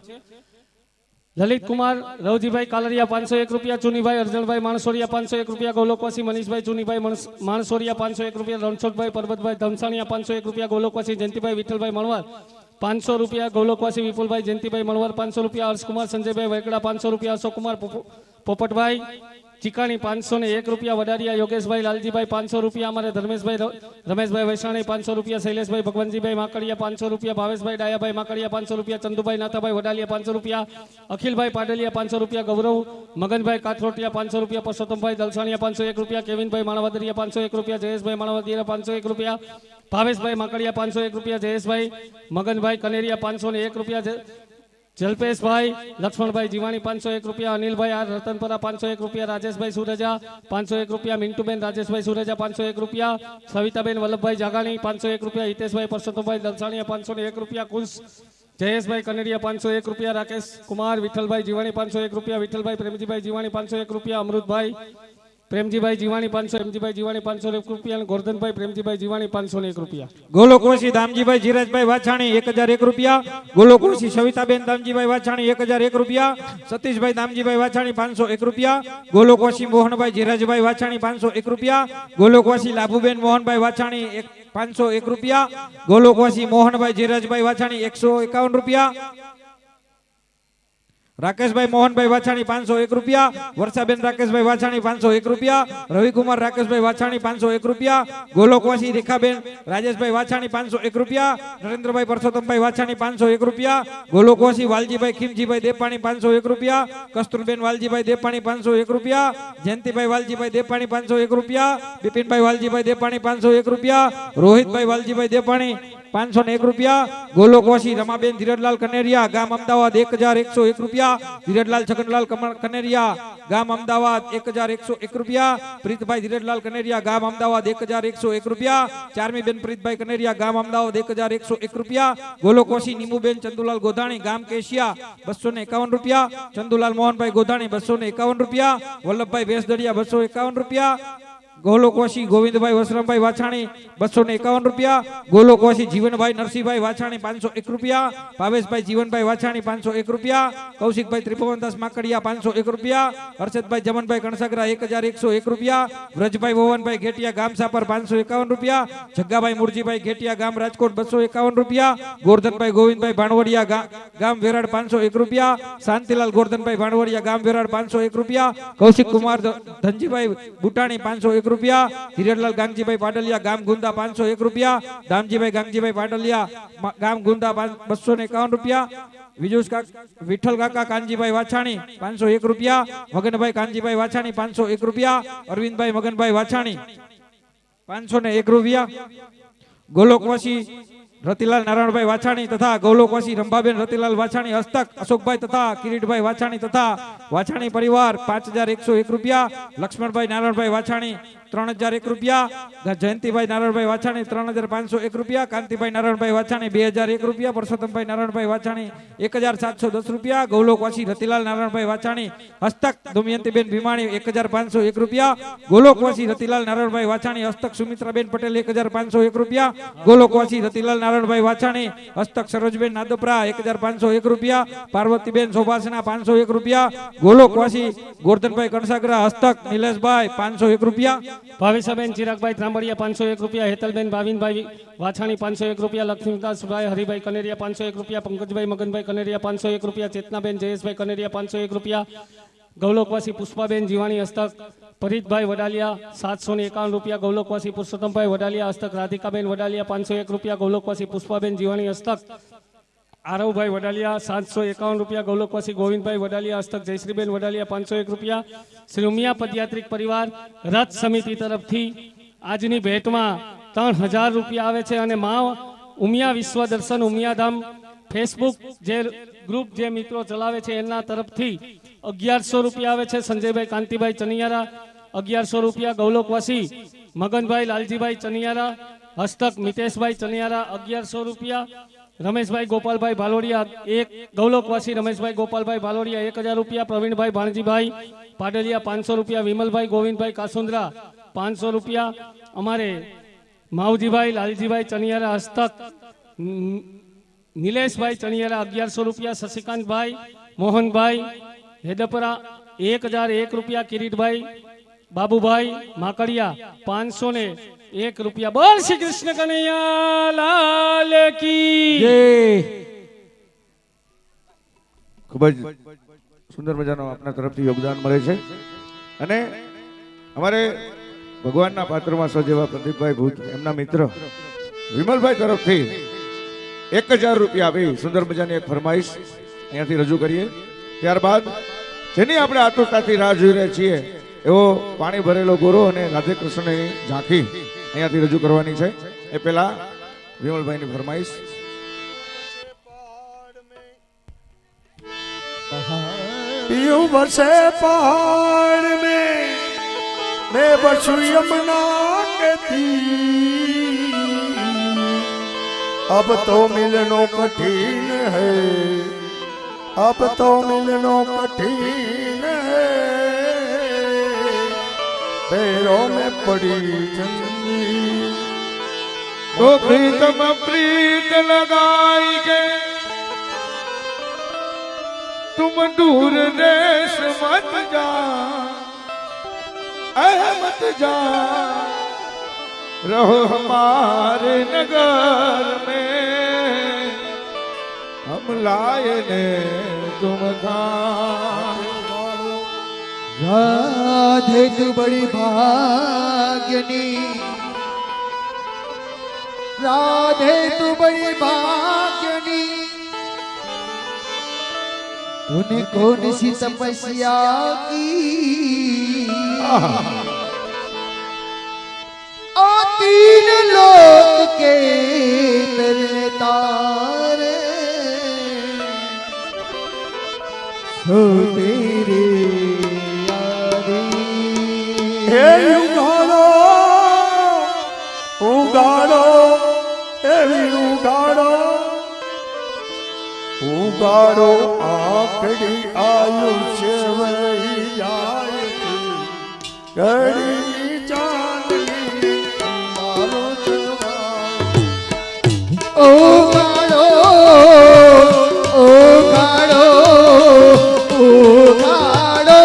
લલિત કુમાર રવજીભાઈ કાલરિયા 501 રૂપિયા, ચુનીભાઈ અર્જણભાઈ માણસોરિયા 501 રૂપિયા, ગોલોકવાસી મનીષભાઈ ચુનીભાઈ માણસોરિયા 501 રૂપિયા, રણછોડભાઈ પરબતભાઈ ધમસાણિયા 501 રૂપિયા, ગોલોકવાસી જયંતિભાઈ વિઠ્ઠલભાઈ મણવર 500 રૂપિયા, ગોલોકવાસી વિપુલભાઈ જયંતિભાઈ મણવર 500 રૂપિયા, હર્ષકુમાર સંજયભાઈ વૈકડા 500 રૂપિયા, અશોકકુમાર પોપટભાઈ ચીકાણી 501 રૂપિયા, વડારિયા યોગેશભાઈ લાલજીભાઈ 500 રૂપિયા, અમારે રમેશભાઈ વૈશાણી 500 રૂપિયા, શૈલેષભાઈ ભગવાનજીભાઈ માકડિયા 500 રૂપિયા, ભાવેશભાઈ ડાયાભાઈ માકડિયા 500 રૂપિયા, ચંદુભાઈ નાથાભાઈ વડાલિયા 500 રૂપિયા, અખિલભાઈ પાડલિયા 500 રૂપિયા, ગૌરવ મગનભાઈ કાથરોટિયા 500 રૂપિયા, પરસોત્તમભાઈ દલસાણિયા 501 રૂપિયા, કેવિનભાઈ માણાવદરિયા 501 રૂપિયા, જયેશભાઈ માણાવદરિયા 501 રૂપિયા, ભાવેશભાઈ માકડિયા 501 રૂપિયા, જયેશભાઈ મગનભાઈ કનેરિયા 501 રૂપિયા, જલ્પેશભાઈ લક્ષ્મણભાઈ જીવાણી 501 રૂપિયા, અનિલભાઈ આર રતનપરા 501 રૂપિયા, રાજેશભાઈ સુરજા 501 રૂપિયા, મિન્ટુબેન રાજેશભાઈ સુરજા 501 રૂપિયા, સવિતાબેન વલ્લભભાઈ જાગાણી 501 રૂપિયા, હિતેશભાઈ પરસોત્તમભાઈ દલસાણિયા 501 રૂપિયા, કુશ જયેશભાઈ કનેરિયા 501 રૂપિયા, રાકેશ કુમાર વિઠ્ઠલભાઈ જીવાણી 501 રૂપિયા, વિઠ્ઠલભાઈ પ્રેમજીભાઈ જીવાણી 501 રૂપિયા, અમૃતભાઈ પ્રેમજીભાઈ જીવાણી 500, એમજીભાઈ જીવાણી 501 રૂપિયા અને ગોરધનભાઈ પ્રેમજીભાઈ જીવાણી 501 રૂપિયા. ગોલોકવાસી દામજીભાઈ જીરાજભાઈ વાછાણી 1001 રૂપિયા, ગોલોકવાસી સવિતાબેન દામજીભાઈ વાછાણી 1001 રૂપિયા, સતીશભાઈ દામજીભાઈ વાછાણી 501 રૂપિયા, ગોલોકવાસી મોહનભાઈ જીરાજભાઈ વાછાણી 501 રૂપિયા, ગોલોકવાસી લાભુબેન મોહનભાઈ વાછાણી 501 રૂપિયા, ગોલોકવાસી મોહનભાઈ જીરાજભાઈ વાછાણી 151 રૂપિયા, રાકેશભાઈ મોહનભાઈ વાછાણી 501 રૂપિયા, વર્ષાબેન રાકેશભાઈ વાછાણી 501 રૂપિયા, રવિકુમાર રાકેશભાઈ વાછાણી 501 રૂપિયા, ગોલોકવાસી રેખાબેન રાજેશભાઈ વાછાણી 501 રૂપિયા, નરેન્દ્રભાઈ પરસોત્તમભાઈ વાછાણી 501 રૂપિયા, ગોલોકવાસી વાલજીભાઈ ખીમજીભાઈ દેપાણી 501 રૂપિયા, કસ્તુરબેન વાલજીભાઈ દેપાણી 501 રૂપિયા, જયંતિભાઈ વાલજીભાઈ દેપાણી 501 રૂપિયા, બિપિનભાઈ વાલજીભાઈ દેપાણી 501 રૂપિયા, રોહિતભાઈ વાલજીભાઈ દેપાણી 501 રૂપિયા, ગોલોકવાસી રમાબેન ધીરજલાલ કનેરિયા ગામ અમદાવાદ 1101 રૂપિયા, ધીરજલાલ છગનલાલ કનેરિયા ગામ અમદાવાદ 1101 રૂપિયા, પ્રીતભાઈ ધીરજલાલ કનેરિયા ગામ અમદાવાદ 1101 રૂપિયા, ચારમીબેન પ્રીતભાઈ કનેરિયા ગામ અમદાવાદ 1101 રૂપિયા, ગોલોકવાસી નીમુબેન ચંદુલાલ ગોધાણી ગામ કેશિયા 251 રૂપિયા, ચંદુલાલ મોહનભાઈ ગોધાણી 251 રૂપિયા, વલ્લભભાઈ વેસદડિયા 251 રૂપિયા, ગોલોકવાસી ગોવિંદભાઈ વસરામભાઈ વાછાણી 251 રૂપિયા, ગોલોકવાસી જીવનભાઈ નરસિંહભાઈ વાછાણી 501 રૂપિયા, ભાવેશભાઈ જીવનભાઈ વાછાણી 501 રૂપિયા, કૌશિકભાઈ ત્રિભુવનદાસ માકડિયા 501 રૂપિયા, હર્ષદભાઈ જમનભાઈ કણસાગરા 1101 રૂપિયા, વ્રજભાઈ ભુવનભાઈ ઘેટિયા ગામ સાપર 551 રૂપિયા, જગ્ગાભાઈ મુરજીભાઈ ઘેટિયા ગામ રાજકોટ 251 રૂપિયા, ગોરધનભાઈ ગોવિંદભાઈ ભાણવડિયા ગામ વેરાડ 501 રૂપિયા, શાંતિલાલ ગોરધનભાઈ ભાણવડિયા ગામ વેરાડ 501 રૂપિયા, કૌશિક કુમાર ધનજીભાઈ બુટાણી 501 રૂપિયા, ધીરજલાલ ગાંગજીભાઈ પાડલિયા ગામ ગુંદા 501 રૂપિયા, દામજીભાઈ ગાંગજીભાઈ પાડલિયા ગામ ગુંદા 251 રૂપિયા, વિઠ્ઠલ કાકા કાનજીભાઈ વાછાણી 501 રૂપિયા, મગનભાઈ કાનજીભાઈ વાછાણી 501 રૂપિયા, અરવિંદભાઈ મગનભાઈ વાછાણી 501 રૂપિયા, ગોલોકવાસી રતિલાલ નારાયણભાઈ વાછાણી તથા ગૌલોકવાસી રંભાબેન રતિલાલ વાછાણી હસ્તક અશોકભાઈ તથા કિરીટભાઈ વાછાણી તથા વાછાણી પરિવાર 5101 રૂપિયા, લક્ષ્મણભાઈ નારાયણભાઈ વાછાણી 3001 રૂપિયા, જયંતિભાઈ નારાયણભાઈ વાછાણી 3501 રૂપિયા, કાંતિભાઈ નારાયણભાઈ વાછાણી 2001 રૂપિયા, પરસોત્તમભાઈ નારાયણભાઈ વાછાણી 1710 રૂપિયા, ગૌલોકવાસી રતિલાલ નારાયણભાઈ વાછાણી હસ્તક દમયંતીબેન ભીમાણી 1501 રૂપિયા, ગોલોકવાસી રતિલાલ નારાયણભાઈ વાછાણી હસ્તક સુમિત્રાબેન પટેલ 1501 રૂપિયા, ગોલોકવાસી રતિલાલ નારાયણભાઈ વાછાણી હસ્તક સરોજબેન નાદપરા 1501 રૂપિયા, પાર્વતીબેન શોભાસના 501 રૂપિયા, ગોલોકવાસી ગોરધનભાઈ કણસાગરા હસ્તક નિલેશભાઈ 501 રૂપિયા, ભાવિસાબેન ચિરાગભાઈ ત્રાંબડિયા 501 રૂપિયા, હેતલબેન ભાવિનભાઈ વાછાણી 501 રૂપિયા, લક્ષ્મીદાસભાઈ હરિભાઈ કનેરિયા 501 રૂપિયા, પંકજભાઈ મગનભાઈ કનેરિયા 501 રૂપિયા, ચેતનાબેન જયેશભાઈ કનેરિયા 501 રૂપિયા, ગૌલોકવાસી પુષ્પાબેન જીવાણી હસ્તક પરીતભાઈ વડાલિયા 751 રૂપિયા, ગૌલોકવાસી પુરુષોત્તમભાઈ વડાલિયા હસ્તક રાધિકાબેન વડાલિયા 501 રૂપિયા, ગૌલોકવાસી પુષ્પાબેન જીવાણી હસ્તક આરવભાઈ વડાલિયા 751 રૂપિયા, ગૌલોકવાસી ગોવિંદભાઈ વડાલિયા હસ્તક જયશ્રીબેન વડાલિયા 501 રૂપિયા. શ્રી ઉમિયા પદયાત્રિક પરિવાર રથ સમિતિ તરફથી આજની ભેટમાં 3000 રૂપિયા આવે છે અને મા ઉમિયા વિશ્વ દર્શન ઉમિયાધામ ફેસબુક જે ગ્રુપ જે મિત્રો ચલાવે છે એના તરફથી 1100 રૂપિયા આવે છે. સંજયભાઈ કાંતિભાઈ ચનિયારા 1100 રૂપિયા, ગૌલોકવાસી મગનભાઈ લાલજીભાઈ ચનિયારા હસ્તક મિતેશભાઈ ચનિયારા 1100 રૂપિયા, રમેશભાઈ ગોપાલભાઈ ભાલોડિયા ગૌલોકવાસી રમેશભાઈ ગોપાલભાઈ ભાલોડિયા 1000 રૂપિયા, પ્રવીણભાઈ ભાણજીભાઈ પાડલિયા 500 રૂપિયા, વિમલભાઈ ગોવિંદભાઈ કાસુંદ્રા 500 રૂપિયા, અમારે માવજીભાઈ લાલજીભાઈ ચનિયારા હસ્તક નિલેશભાઈ ચનિયારા 1100 રૂપિયા, શશિકાંતભાઈ મોહનભાઈ હેદપરા 1001 રૂપિયા, કિરીટભાઈ બાબુભાઈ માકડિયા 501 રૂપિયા. બોલ શ્રી કૃષ્ણ કનૈયા લાલ કી જય. ખૂબ જ સુંદર મજાનો આપના તરફથી યોગદાન મળે છે અને અમારે ભગવાનના પાત્રમાં સજેવા પ્રદીપભાઈ ભૂત એમના મિત્ર વિમલભાઈ તરફથી 1000 રૂપિયા આપી સુંદર મજાની એક ફરમાઈશ અહીંયાથી રજૂ કરીએ. ત્યારબાદ જેની આપણે આતુરતાથી રાહ જોઈ રહ્યા છીએ એવો પાણી ભરેલો ગોરો અને રાધે કૃષ્ણની ઝાંખી અહીંયાથી રજૂ કરવાની છે. એ પહેલા વિમલભાઈની ફરમાઈશ. यूं बसे पहाड़ में मैं बसु यमुना के तीर, अब तो मिलनो कठिन है, अब तो मिलनो कठिन है, पैरों में पड़ी जंजीर तो प्रीतम प्रीत लगाई के तुम दूर देश मत जा, मत जा, रहो हमारे नगर में, हम लाए ने तुम था. राधे तू बड़ी भाग्यनी, राधे तू बड़ी भाग्यनी, तूने कौन सी तपस्या की, तीन लोक के तेरे तारे सो तेरे यारी. हे उगाड़ो उगाड़ो एवी उगाड़ो उगाड़ो आखड़ी आयुष्य वही जाए घड़ी चांदनी मारो जवान. उगाड़ो उगाड़ो उगाड़ो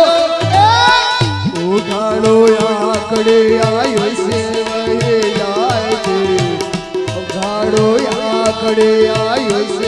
उगाड़ो आकड़े आयुष्य वही जाए, उगाड़ो आकड़े आयुष्य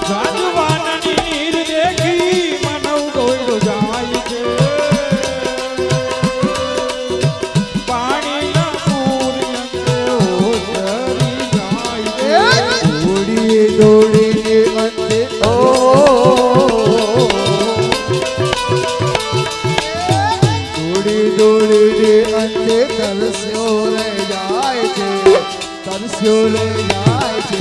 જાનવાના નીર દેખી પરસ્યો લઈ જાય છે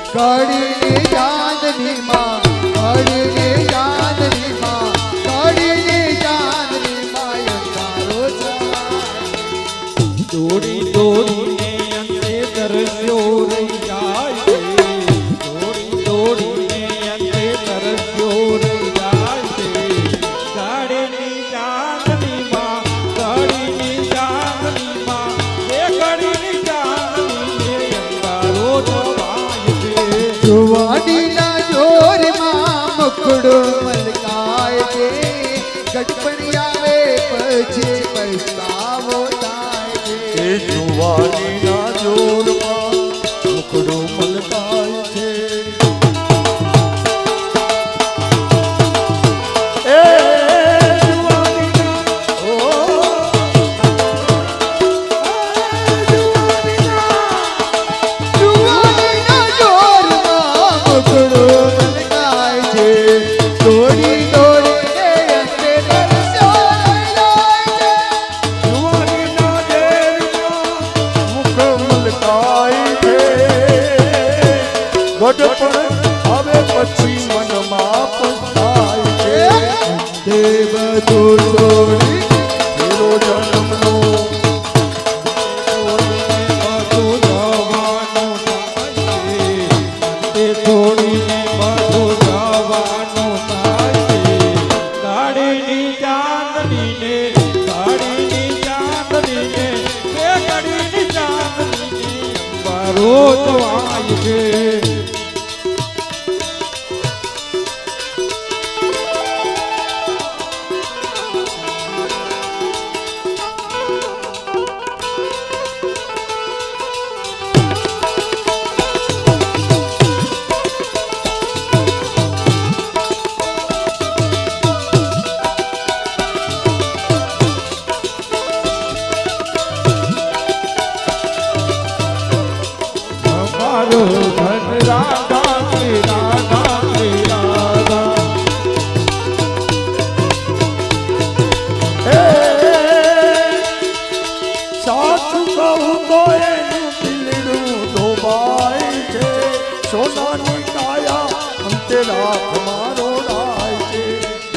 કડીની ચાંદની માં કડીની ચાંદની માં કડીની ચાંદની માં અંધારો છવાય દોડી દોડીને અંતે તરસ્યો રહી જાય છે દોડી દોડીને અંતે તરસ્યો રહી જાય છે ગાડીની ચાંદનીમાં ગાડીની ચાંદનીમાં એ ગાડીની ચાંદનીને અંધારો છવાય છે જુવાનીના જોરમાં મુકડો મલકાય છે ગટપણ આવે પછી પસ્તાવો થાય છે એ જુવાનીના જોરમાં મુખડો મલકાય છે એ જુવાનીના જુવાનીના જોરમાં મુકડો મલકાય છે દોડી દોડીને અંતે તરસ્યો લઈ જાય છે જુવાનીના દેરમાં મુખ મલકાય છે ગઢપણ આવે પછી મનમાં પસ્તાય છે તે બધું છોડી ફેરો જન્મનો બધું જવાનું થાય છે અંતે છોડીને બધું જવાનું થાય છે ગાડીની ચાંદનીને ગાડીની ચાંદનીને એ ગાડીની ચાંદનીને અંબારો છવાય છે અમારો ધન રાધા કે રાધા કે રાધા હે સાચું કહું તો એનું દિલડું ડોબાય છે સોનાની કાયા અંતે રાખ મારો રાય છે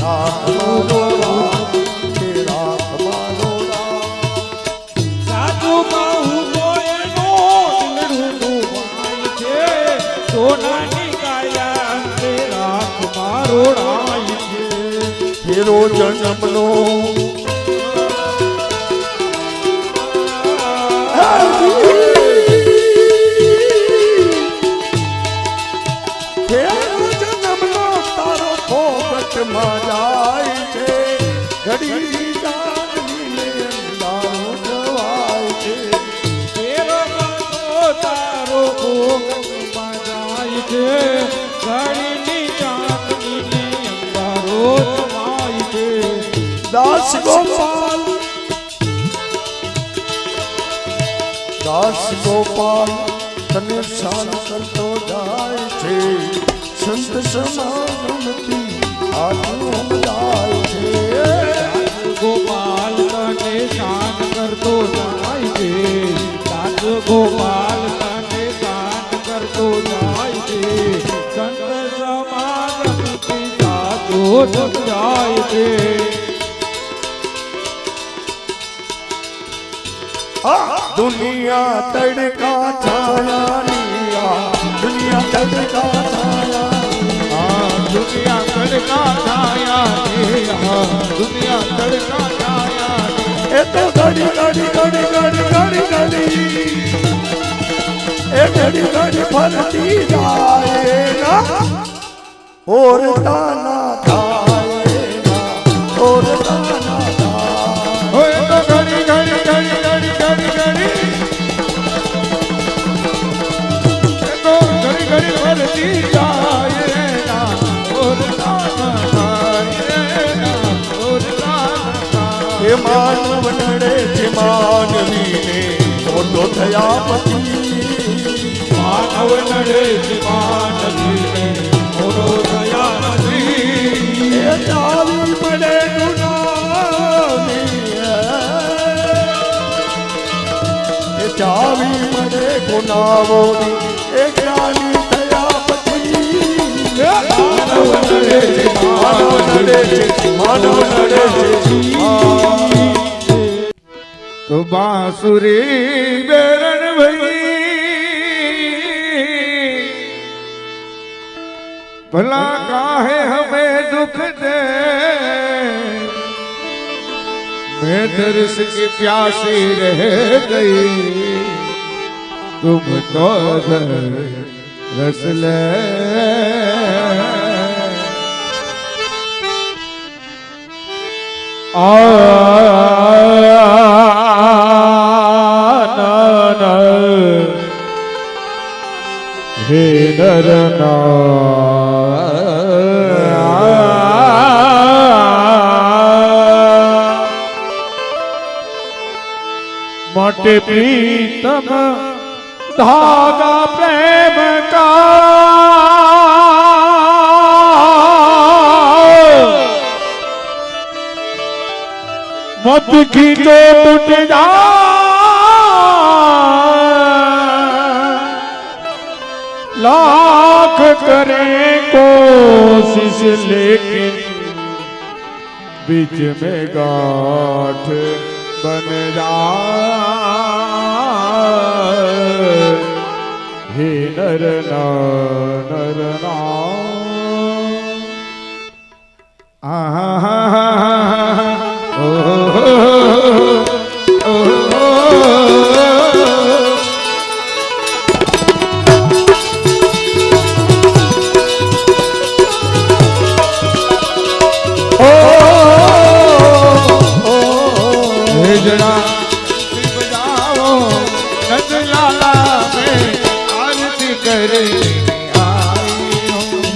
રાખ મારો રાય છે રાખ મારો રાય સાચું કહું તો એનો દિલડું ડૂબાય છે સોનાની કાયા અંતે રાખ મારો રાય છે ફેરો જન્મનો ફેરો જન્મનો તારો ફોકટમાં જાય છે ઘડી ચાંદનીને અંધારો છવાય છે તેરો કાંતો તારો ભોગમાં જાય છે ગાડીની ચાંદનીને અંધારો છવાય છે દાસ ગોપાલ દાસ ગોપાલ તને શાન કરતો જાય છે સંત સમાનથી આત્મ જાય છે ગોપાલ તને શાન કરતો જાય છે દાસ ગોપાલ તને શાન કરતો જાય છે સંત સમાગમથી સાચો સમજાય છે દુનિયા તડકા છાયા દુનિયા તડકા છાયા દુનિયા તડકા છાયા દુનિયા તડકા છાયા એ તો ઘડી ઘડી ઘડી ઘડી ઘડી ઘડી એ ઘડી ઘડી ફરતી જાય ના ઓર તાના થાય ના ઓર તાના થાય ઓય તો ઘડી ઘડી ઘડી ઘડી ઘડી ઘડી એ તો ઘડી ઘડી ફરતી જાય ના ઓર તાના થાય ના ઓર તાના થાય એ માનવ નડે છે માનવીને મોટો થયા પછી માનવ નડે છે માનવીને મોટો થયા નથી એ ચાલી પડે ગુનાની એ ચાવી મને ગુનાવોની એ જ્ઞાની થયા પછી માનવ નડે છે માનવ નડે છે માનવ નડે છે તો બાંસુરી બેરણ ભઈ भला काहे हमें दुख दे मैं दर्श की प्यासी रह गई तुम तो रस ले हे नरना मोटे प्रीतम धागा प्रेम का मत खींचो टूट जा लाख करें कोशिश लेकिन बीच में गांठ बन जाए हे नरना नरना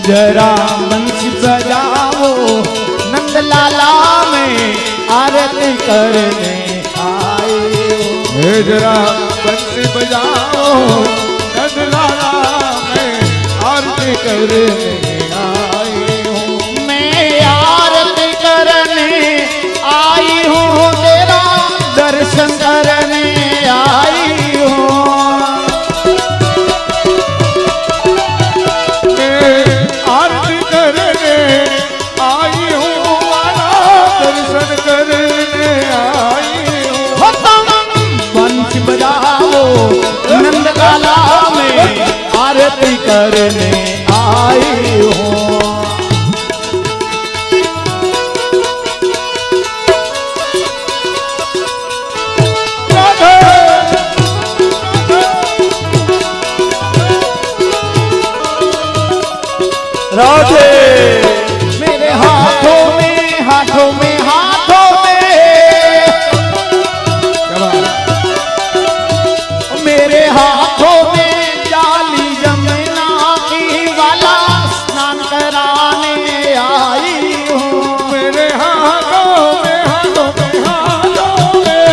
जरा बंसी बजाओ नंदलाला में आरती करने आए हे जरा बंसी बजाओ नंदलाला में आरती करने आई हूँ मैं आरती करने आई हूँ तेरा दर्शन करने आई हूँ नंदलाला में आरती करने आई हूँ राधे मेरे हाथों में हाथों में हाथों में मेरे हाथों में जाली जमुना की वाला स्नान कराने आई हूँ मेरे हाथों में हाथों में हाथों में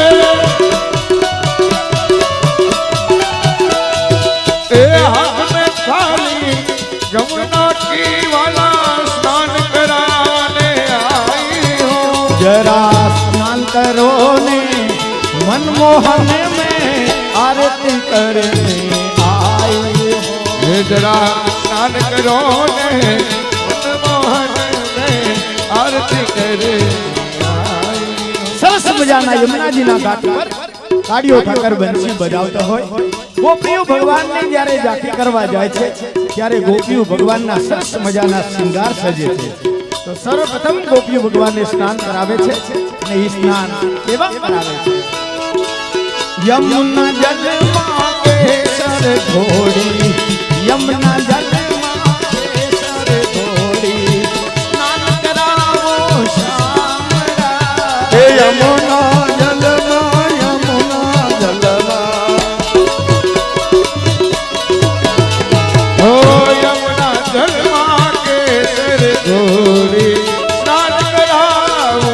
ए हाथ में थाली जमुना की वाला स्नान कराने आई हूँ जरा स्नान करो ने मनमोहन में आरती करने आई हूँ जरा स्नान करो ने मनमोहन में आरती करे सरस मजाना यमुना जी ना घाट पर काड़ियो ઠાકર બંસી બજાવતા હોય ગોપીઓ ભગવાનને જ્યારે જાકી કરવા જાય છે ત્યારે ગોપીઓ ભગવાનના સરસ મજાના શૃંગાર સજે છે તો સર્વપ્રથમ ગોપીઓ ભગવાનને સ્નાન કરાવે છે અને એ સ્નાન કેવા કરાવે છે यमुना जल केसर घोड़ी यमुना जल केसर घोड़ी स्नान करावो श्याम हे यमुना जलमा यमुना जलमा ओ यमुना जलमा के तेरे घोड़ी स्नान कराओ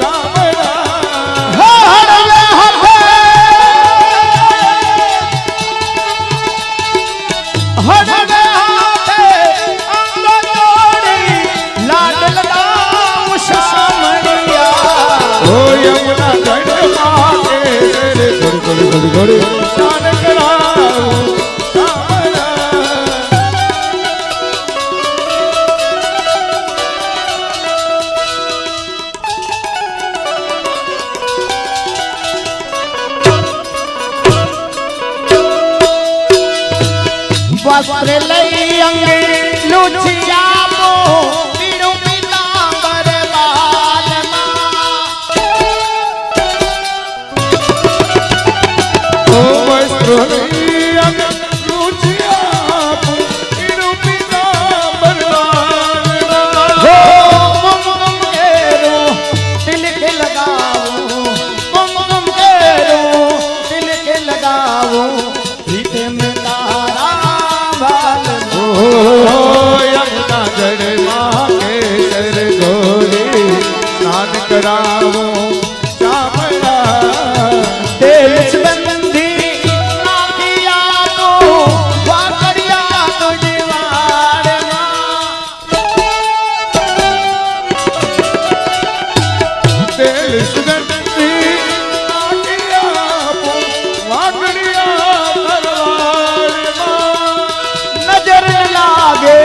सामरा વસ્ત્ર લઈ અંગે લુચિયાપો પીળું પીતાંબર બાલમાં ઓ વસ્ત્ર લઈ અંગે લુચિયાપો પીળું પીતાંબર બાલમાં હો કુમકુમ કેરો તિલક લગાવો કુમકુમ કેરો તિલક લગાવો રીતે में યમુના જળમાં કેસર ઘોરી સ્નાન કરાવો શામળા તેલ સુગંધી નાખિયા તો વાકડિયા તો જીવાડમાં તેલ સુગંધી નાખિયા વાકડિયા તરવારમાં નજર ન લાગે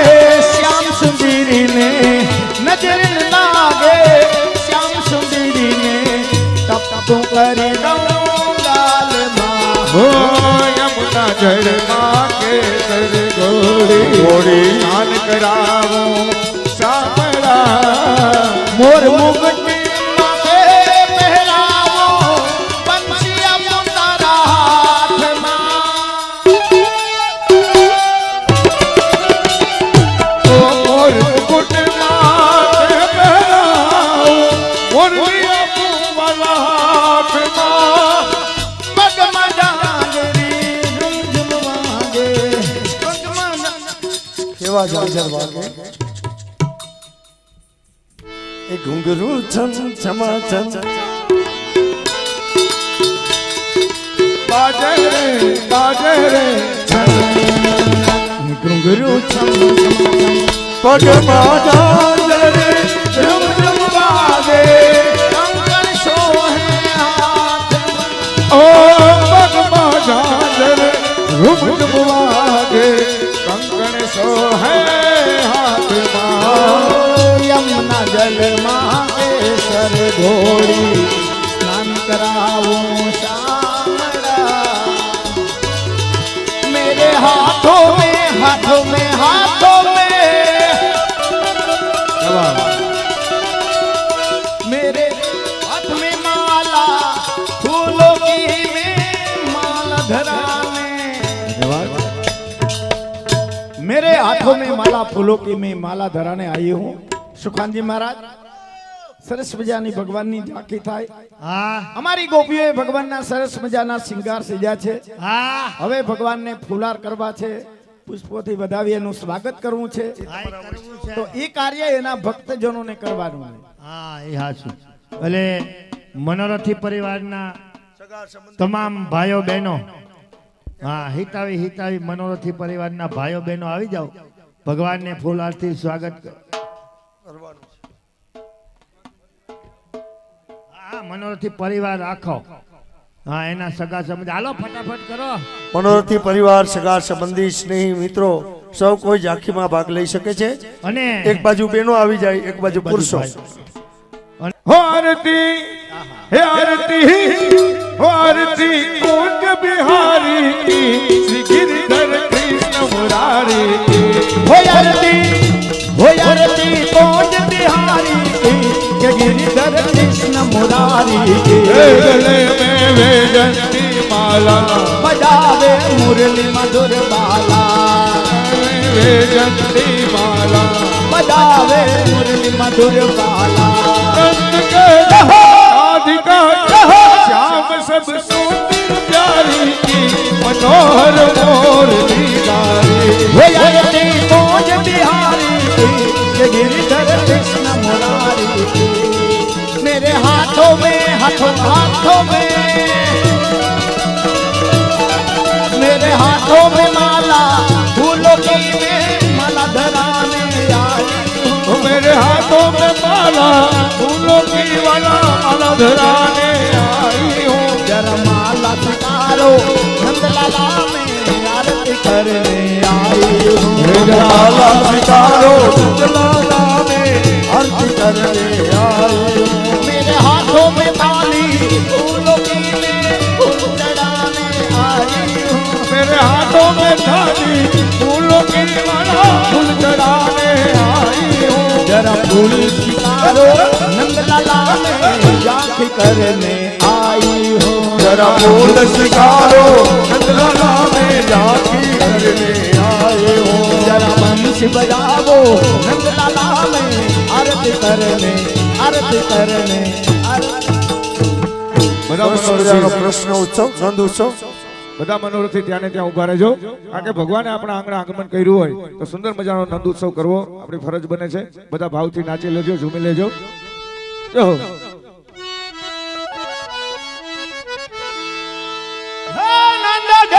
શ્યામ સુંદરી ને નજર ન લાગે શ્યામ સુંદરી ને તપ તો કરી દઉં ગાલમાં હો યમુના જળમાં કેસર ઘોરી સ્નાન કરાવો શામળા મોર મુગટ માથે પહેરાવો બંસિયા તારા હાથમાં ઓ મોર મુકુટ માથે પહેરાવો મોરલિયા ફૂલવાલા હાથમાં પગમાં ડાંગરી ઝુમઝુમ વાગે પગમાં કેવા ઝાંઝર વાગે એ ઘુંઘરું છમ છમા છમ બાજે રે ઘુંઘરું છમ છમ પગમાં ઝાંઝર ઝુમઝુમ વાગે કંકણ શોહે હાથમાં ઓ પગમાં ઝાંઝર રૂમઝુમ વાગે કંકણ સોહે હાથમાં યમુના જલમાં કેસર ઘોડી સ્નાન કરાવું શામળા मेरे हाथों में मेरे हाथ में माला फूलों की में माला धराने मेरे हाथों में माला फूलों की मैं माला धराने आई हूँ सुखानजी महाराज સરસ મજાની ભગવાનની ઝાંખી થાય હા અમારી ગોપીઓએ ભગવાનના સરસ મજાના શિંગાર સજ્યા છે હા હવે ભગવાનને ફુલાર કરવા છે પુષ્પોથી વધાવી એનું સ્વાગત કરવું છે કરવું છે. તો એ કાર્ય એના ભક્તજનોને કરવાનું હોય. હા એ હાચું એટલે મનોરથી પરિવારના તમામ ભાઈઓ બહેનો હા હિતાવી મનોરથી પરિવારના ભાઈઓ બહેનો આવી જાઓ ભગવાનને ફૂલહારથી સ્વાગત હા મનોરથી પરિવાર આખો હા એના સગા સંબંધી હાલો ફટાફટ કરો મનોરથી પરિવાર સગા સંબંધી સ્નેહી મિત્રો સૌ કોઈ ઝાંખીમાં ભાગ લઈ શકે છે અને એક બાજુ બહેનો આવી જાય એક બાજુ પુરુષો હો આરતી હે આરતી હો આરતી કુંજ બિહારી શ્રી गिरधर कृष्ण मुरारी होय आरती कौन बिहारी के गिरधर कृष्ण मुरारी गले में वैजंती माला बजावे मुरली मधुर बाला वैजंती माला बजावे मुरली मधुर बाला नंद के राधिका श्याम सब सुंदर प्यारी की मनोहर मोरली गारी होय आरती कौन बिहारी के गिरधर कृष्ण मुरारी मेरे हाथों में मेरे हाथों में माला फूलों की मैं माला धराने आई हूँ मेरे हाथों में माला फूलों की वाला माला धराने आई हूँ जरा माला सितारो नंदलाला में आरती करने आई हूँ माला सितारो नंदलाला में आरती करने आई हूँ मेरे हाथों में माली फूलों की मैं फूल चढ़ाने आई हूँ मेरे हाथों में थाली फूल फूल शिकारो नंदलाला में झांकी करने आई हो जरा फूल शिकारो नंदलाला में झांकी करने आए हो जरा बंसी बजावो नंदलाला में आरती करने બધા મજાનો મનોરથી પ્રશ્ન ઉત્સવ નંદ ઉત્સવ બધા મનોરથી ત્યાં ને ત્યાં ઉભા રહેજો કારણ કે ભગવાને આપણા આંગણે આગમન કર્યું હોય તો સુંદર મજાનો નંદ ઉત્સવ કરવો આપણી ફરજ બને છે બધા ભાવથી નાચી લેજો ઝૂમી લેજો જો નંદ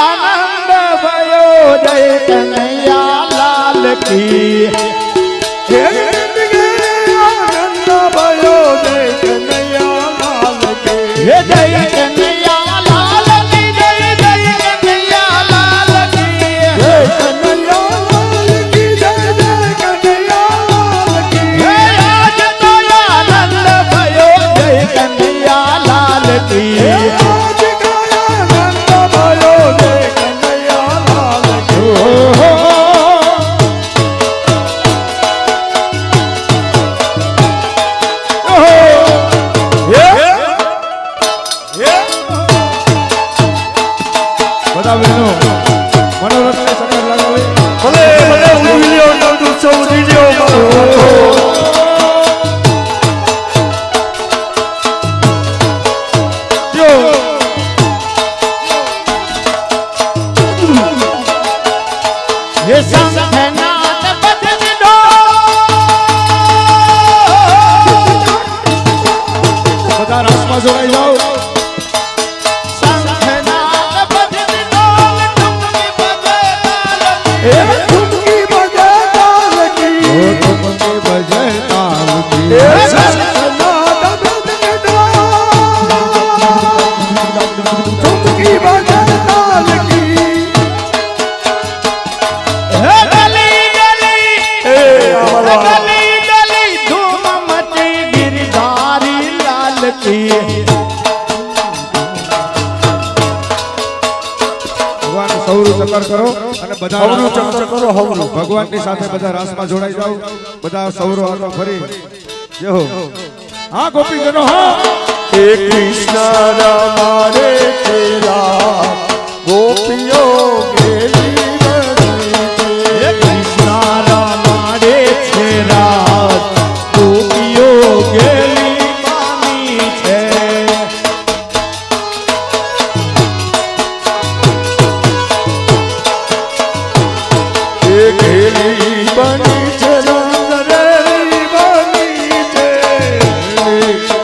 આનંદ भयो જય કનૈયા લાલ કી આનંદ भयो જય કનૈયા લાલ કે જય કનૈયા લાલ કી જય કનૈયા લાલ કી જય કનૈયા લાલ કી જય કનૈયા લાલ કી હે આજ તો આનંદ भयो જય કનૈયા લાલ કી આજ કાયા આનંદ भयो જય કનૈયા લાલ કી બધા બહેનો મનોરથને ચક્કર લગાવી ભલે ભલે ઉડી લ્યો નંદ ઉત્સવ ઉડી લ્યો હે સંતનાદ બદન દો બધા રાસમાં જોડાઈ જાઓ સંતનાદ બદન દો તુમની બદલાલ એ ઠુમકી બજે તાલ કી ઓ તુમકે બજે તાલ કી એ સતનાદ બદન દો ઠુમકી બજે તાલ કી હે ગલી ગલી એ અમારા ગલી ગલી ધૂમ મચી ગિરધારી લાલ કી ભગવાન સૌરું ચક્કર કરો અને બધા હવનું ચક્કર કરો હવનું ભગવાનની સાથે બધા રાસમાં જોડાઈ જાઓ બધા સૌરો આટો ફરી જય હો હા ગોપીજનો હા હે કૃષ્ણ રામા રે તેરા ગોપીઓ ગેલી હે કૃષ્ણ રામા રે છે રાત ગોપીઓ ગેલી માની છે એ ગેલી બની છે રંગ રેલી બની છે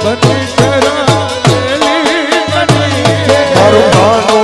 બની છે રામેલી બની છે મારું ખાનો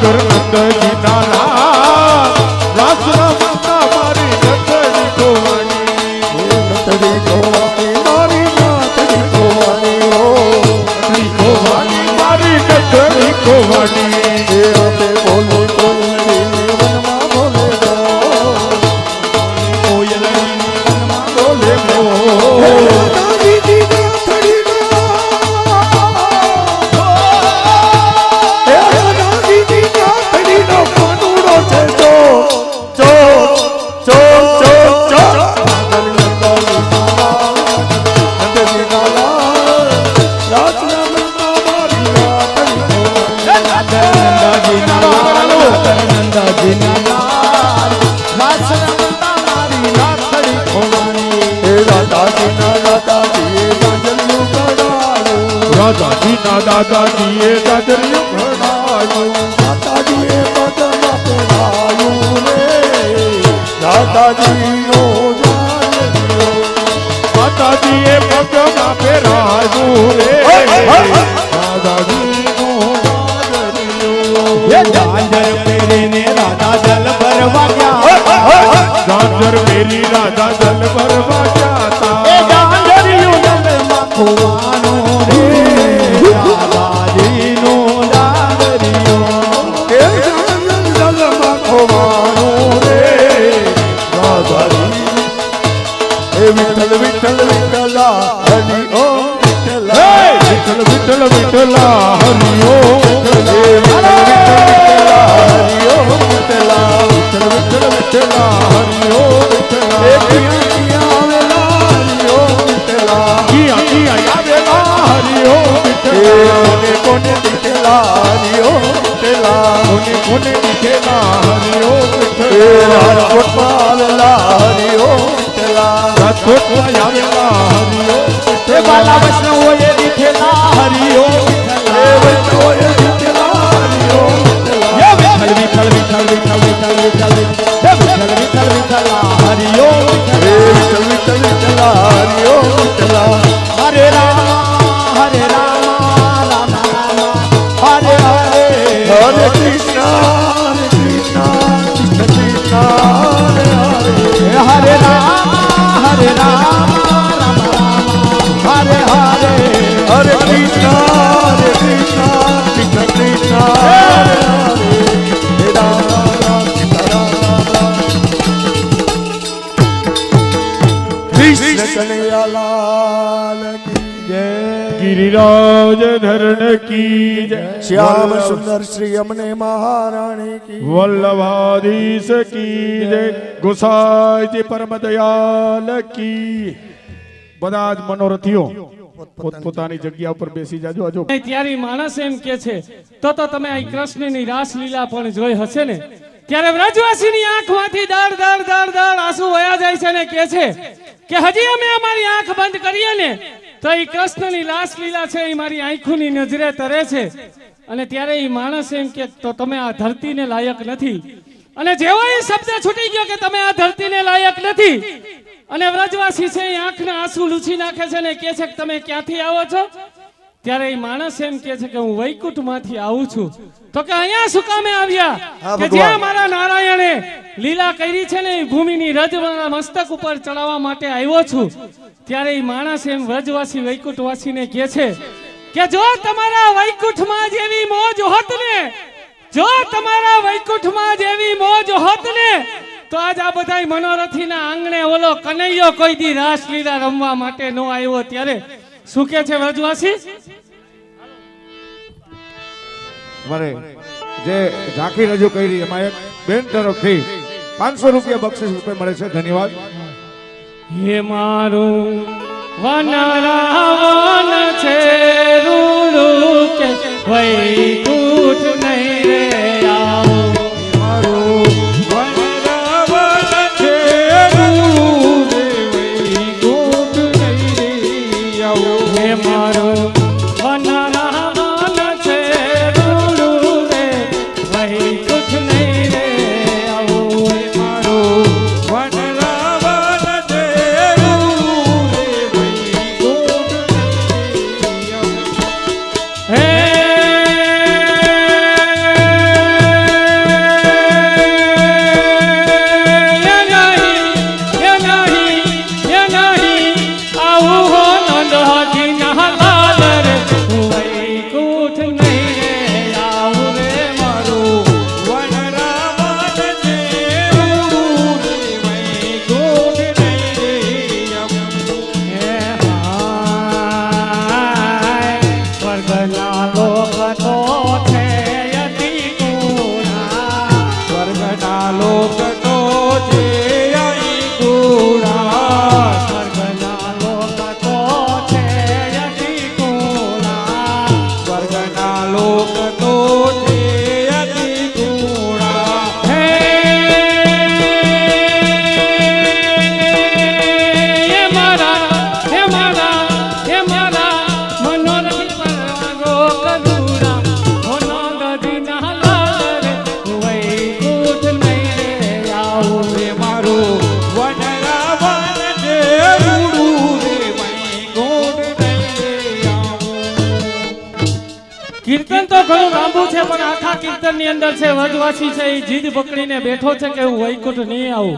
સાગર નંદજીના લાલ રાસરમતા મારી નથડી ગોવાની નથડી ગોવાની મારી નથડી ગોવાની હો નથડી ગોવાની મારી નથડી ગોવાની એ આપે બોલે કોયલડી વનમાં બોલે ગો કોયલડી વનમાં બોલે ગો દાદાજી નથડી ગો એ દાદાજી નથડી નો કાનુડો છે જો જો જો જો જો નંદજી ગાલા રાતના મારી નંદાજીના લાલ રાસરમતા મારી નાથડી ખોવાની એ દાદાજીના દાદાજીએ ગાજરિયું કડાયું રાધાજીના દાદાજીએ ગાજરિયું ઘડાયું દાદાજીએ પગમાં પહેરાયું રે દાદાજીનો ગાજરિયો માતાજીએ પગમાં પહેરાયું રે દાદાજીનું એ ઝાંઝર પહેરીને રાધા જલ ભરવા ગયા ઝાંઝર પહેરી રાધા જલ ભરવા ગયા એ હતા ઝાંઝરિયું જલમાં ખોવાનું રે રાધાજીનો ડાંગરિયો એ જલમાં ખોવાનું રે દાદાજી એ વિઠ્ઠલ વિઠ્ઠલ વિઠ્ઠલા હરિ ઓમ વિઠ્ઠલા વિઠ્ઠલ વિઠ્ઠલ વિઠ્ઠલા હરિયો એ વિઠ્ઠલ હરિ ઓમ વિઠ્ઠલા વિઠ્ઠલ વિઠ્ઠલ વિઠ્ઠલા હરિયો વિઠ્ઠલા એ કિયા આવેલા હરિ ઓમ વિઠ્ઠલા કિયા કિયા આવેલા હરિયો એ વિઠ્ઠલા કોને કોને દીઠેલા હરિ ઓમ વિઠ્ઠલા કોને કોને દીઠેલા હરિયો એ વિઠ્ઠલા રાજકોટમાં આવેલા હરિ ઓમ વિઠ્ઠલા રાજકોટમાં આવેલા હરિયો એ બાલા વૈષ્ણવોએ દીઠેલા હરિયો એ વૈષ્ણવોએ દીઠેલા હરિ ઓમ વિઠ્ઠલા એ વિઠ્ઠલ વિઠ્ઠલ વિઠ્ઠલ વિઠ્ઠલ વિઠ્ઠલ વિઠ્ઠલ એ વિઠ્ઠલ વિઠ્ઠલ વિઠ્ઠલા હરિયો એ વિઠ્ઠલ વિઠ્ઠલ વિઠ્ઠલા હરિ ઓમ વિઠ્ઠલા હરે રામ રામ રામ હરે હરે હરે કૃષ્ણ કૃષ્ણ કૃષ્ણ હરે હરે હરે રામ રામ રામ હરે હરે હરે કૃષ્ણ કૃષ્ણ કૃષ્ણ હરે હરે હે રામ રામ સીતા રામ કૃષ્ણ કનૈયાલાલ કી જય ગિરિરાજ ધરણ કી જય શ્યામ સુંદર શ્રી અમને મહારાણી કી વલ્લભાધીશ કી જય ગોસાઈજી પરમ દયાલ કી બધા જ મનોરથીઓ પોતપોતાની જગ્યા ઉપર બેસી જાજો આજો ત્યારે માણસ એમ કે છે તો તમે આ કૃષ્ણની રાસલીલા પણ જોઈ હશે ને ત્યારે વ્રજવાસીની આંખમાંથી દાળ દાળ દાળ દાળ આંસુ વયા જાય છે ને કે છે કે હજી અમે અમારી આંખ બંધ કરીએ ને તો એ કૃષ્ણની રાસલીલા છે એ મારી આંખોની નજરે તરે છે અને ત્યારે એ માણસ એમ કે તો તમે આ ધરતીને લાયક નથી અને જેવો એ શબ્દ છૂટી ગયો કે તમે આ ધરતીને લાયક નથી અને વ્રજવાસી છે એ આંખના આંસુ લૂછી નાખે છે ને કે છે કે તમે ક્યાંથી આવો છો ત્યારે એ માણસ એમ કે છે કે હું વૈકુંઠમાંથી આવું છું તો કે અહીંયા શું કામે આવ્યા કે જ્યાં મારા નારાયણે લીલા કરી છે ને એ ભૂમિની રજ મારા મસ્તક ઉપર ચડાવવા માટે આવ્યો છું ત્યારે એ માણસ એમ વ્રજવાસી વૈકુંઠવાસીને કહે છે કે જો તમારા વૈકુંઠમાં જેવી મોજ હોત ને જો તમારા વૈકુંઠમાં જેવી મોજ હોત ને તો આજ આ બધાય મનોરથીના આંગણે ઓલો કનૈયો કોઈ દી રાસલીલા રમવા માટે નો આવ્યો ત્યારે શું કે છે વ્રજવાસી મારે જે ઝાંખી રજૂ કરી એમાં એક બેન તરફથી 500 રૂપિયા બક્ષિસ રૂપે મળે છે ધન્યવાદ હે મારું વનરાવન છે રૂડું કે વૈકુંઠ નહીં રે આવો મારું વનરાવન છે રૂડું રે વૈકુંઠ નહીં રે આવો હે મારું વનરાવન છે રૂડું રે વૈકુંઠ નહીં રે આવો હે મારું વનરાવન છે રૂડું રે વૈકુંઠ નહીં રે આવો હે લોક તો છે અહીં કુળા સ્વર્ગના લોક તો છે યતિ કુળા સ્વર્ગના લોક તો છે અતિ કુળા હે મારા મનોરથ પરવાગો કદુરા હોનો ગદીના લાલ રે વૈકુંઠ નહીં રે આવું રે મારું વનરાવન છે રૂડું રે વૈકુંઠ નહીં રે આવું. કીર્તન તો ઘણું લાંબુ છે પણ આખા કીર્તન ની અંદર છે વ્રજવાસી છે એ જીદ પકડીને બેઠો છે કે હું વૈકુંઠ નહીં આવું.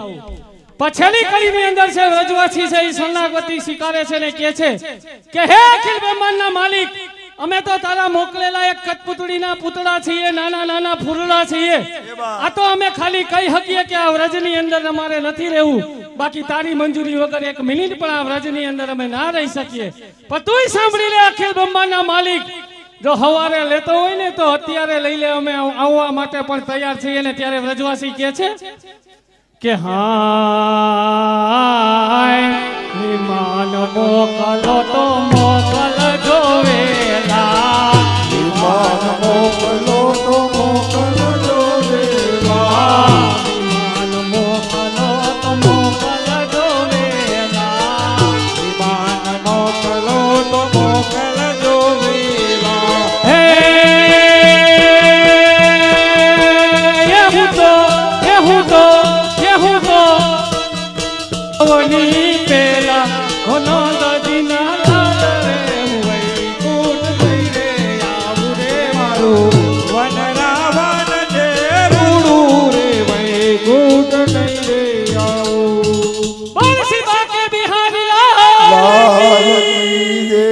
પછીની કડીની અંદર છે વ્રજવાસી છે એ શરણાગતિ સ્વીકારે છે ને કહે છે કે હે અખિલ બ્રહ્માંડના માલિક અમે તો તારા મોકલેલા એક કઠપુતળીના પૂતળા છીએ નાના નાના ફૂલડા છીએ આ તો અમે ખાલી કહી શકીએ કે આ વ્રજની અંદર અમારે નથી રહેવું બાકી તારી મંજૂરી વગર એક મિનિટ પણ આ વ્રજની અંદર અમે ના રહી શકીએ પણ તુંય સાંભળી લે અખિલ બ્રહ્માંડના માલિક જો હવારે લેતો હોય ને તો અત્યારે લઈ લે અમે આવવા માટે પણ તૈયાર છીએ ને ત્યારે વ્રજવાસી કહે છે કે હાય વિમાન મોકલો તો મોકલ જોવેલા વિમાન મોકલો તો મોકલજો વેલા. વિમાન મોકલો તો મોકલ જોવેલા વિમાન મોકલો તો મોકલજો વેલા. હે હું તો વની પેલા ઘનો દદીના લાલ રે હું વૈકુંઠ નહીં રે આવું રે મારું વનરાવન છે રૂડું રે વૈકુંઠ નહીં રે આવું. બરસી બાકે બિહારી લાલ કી જય.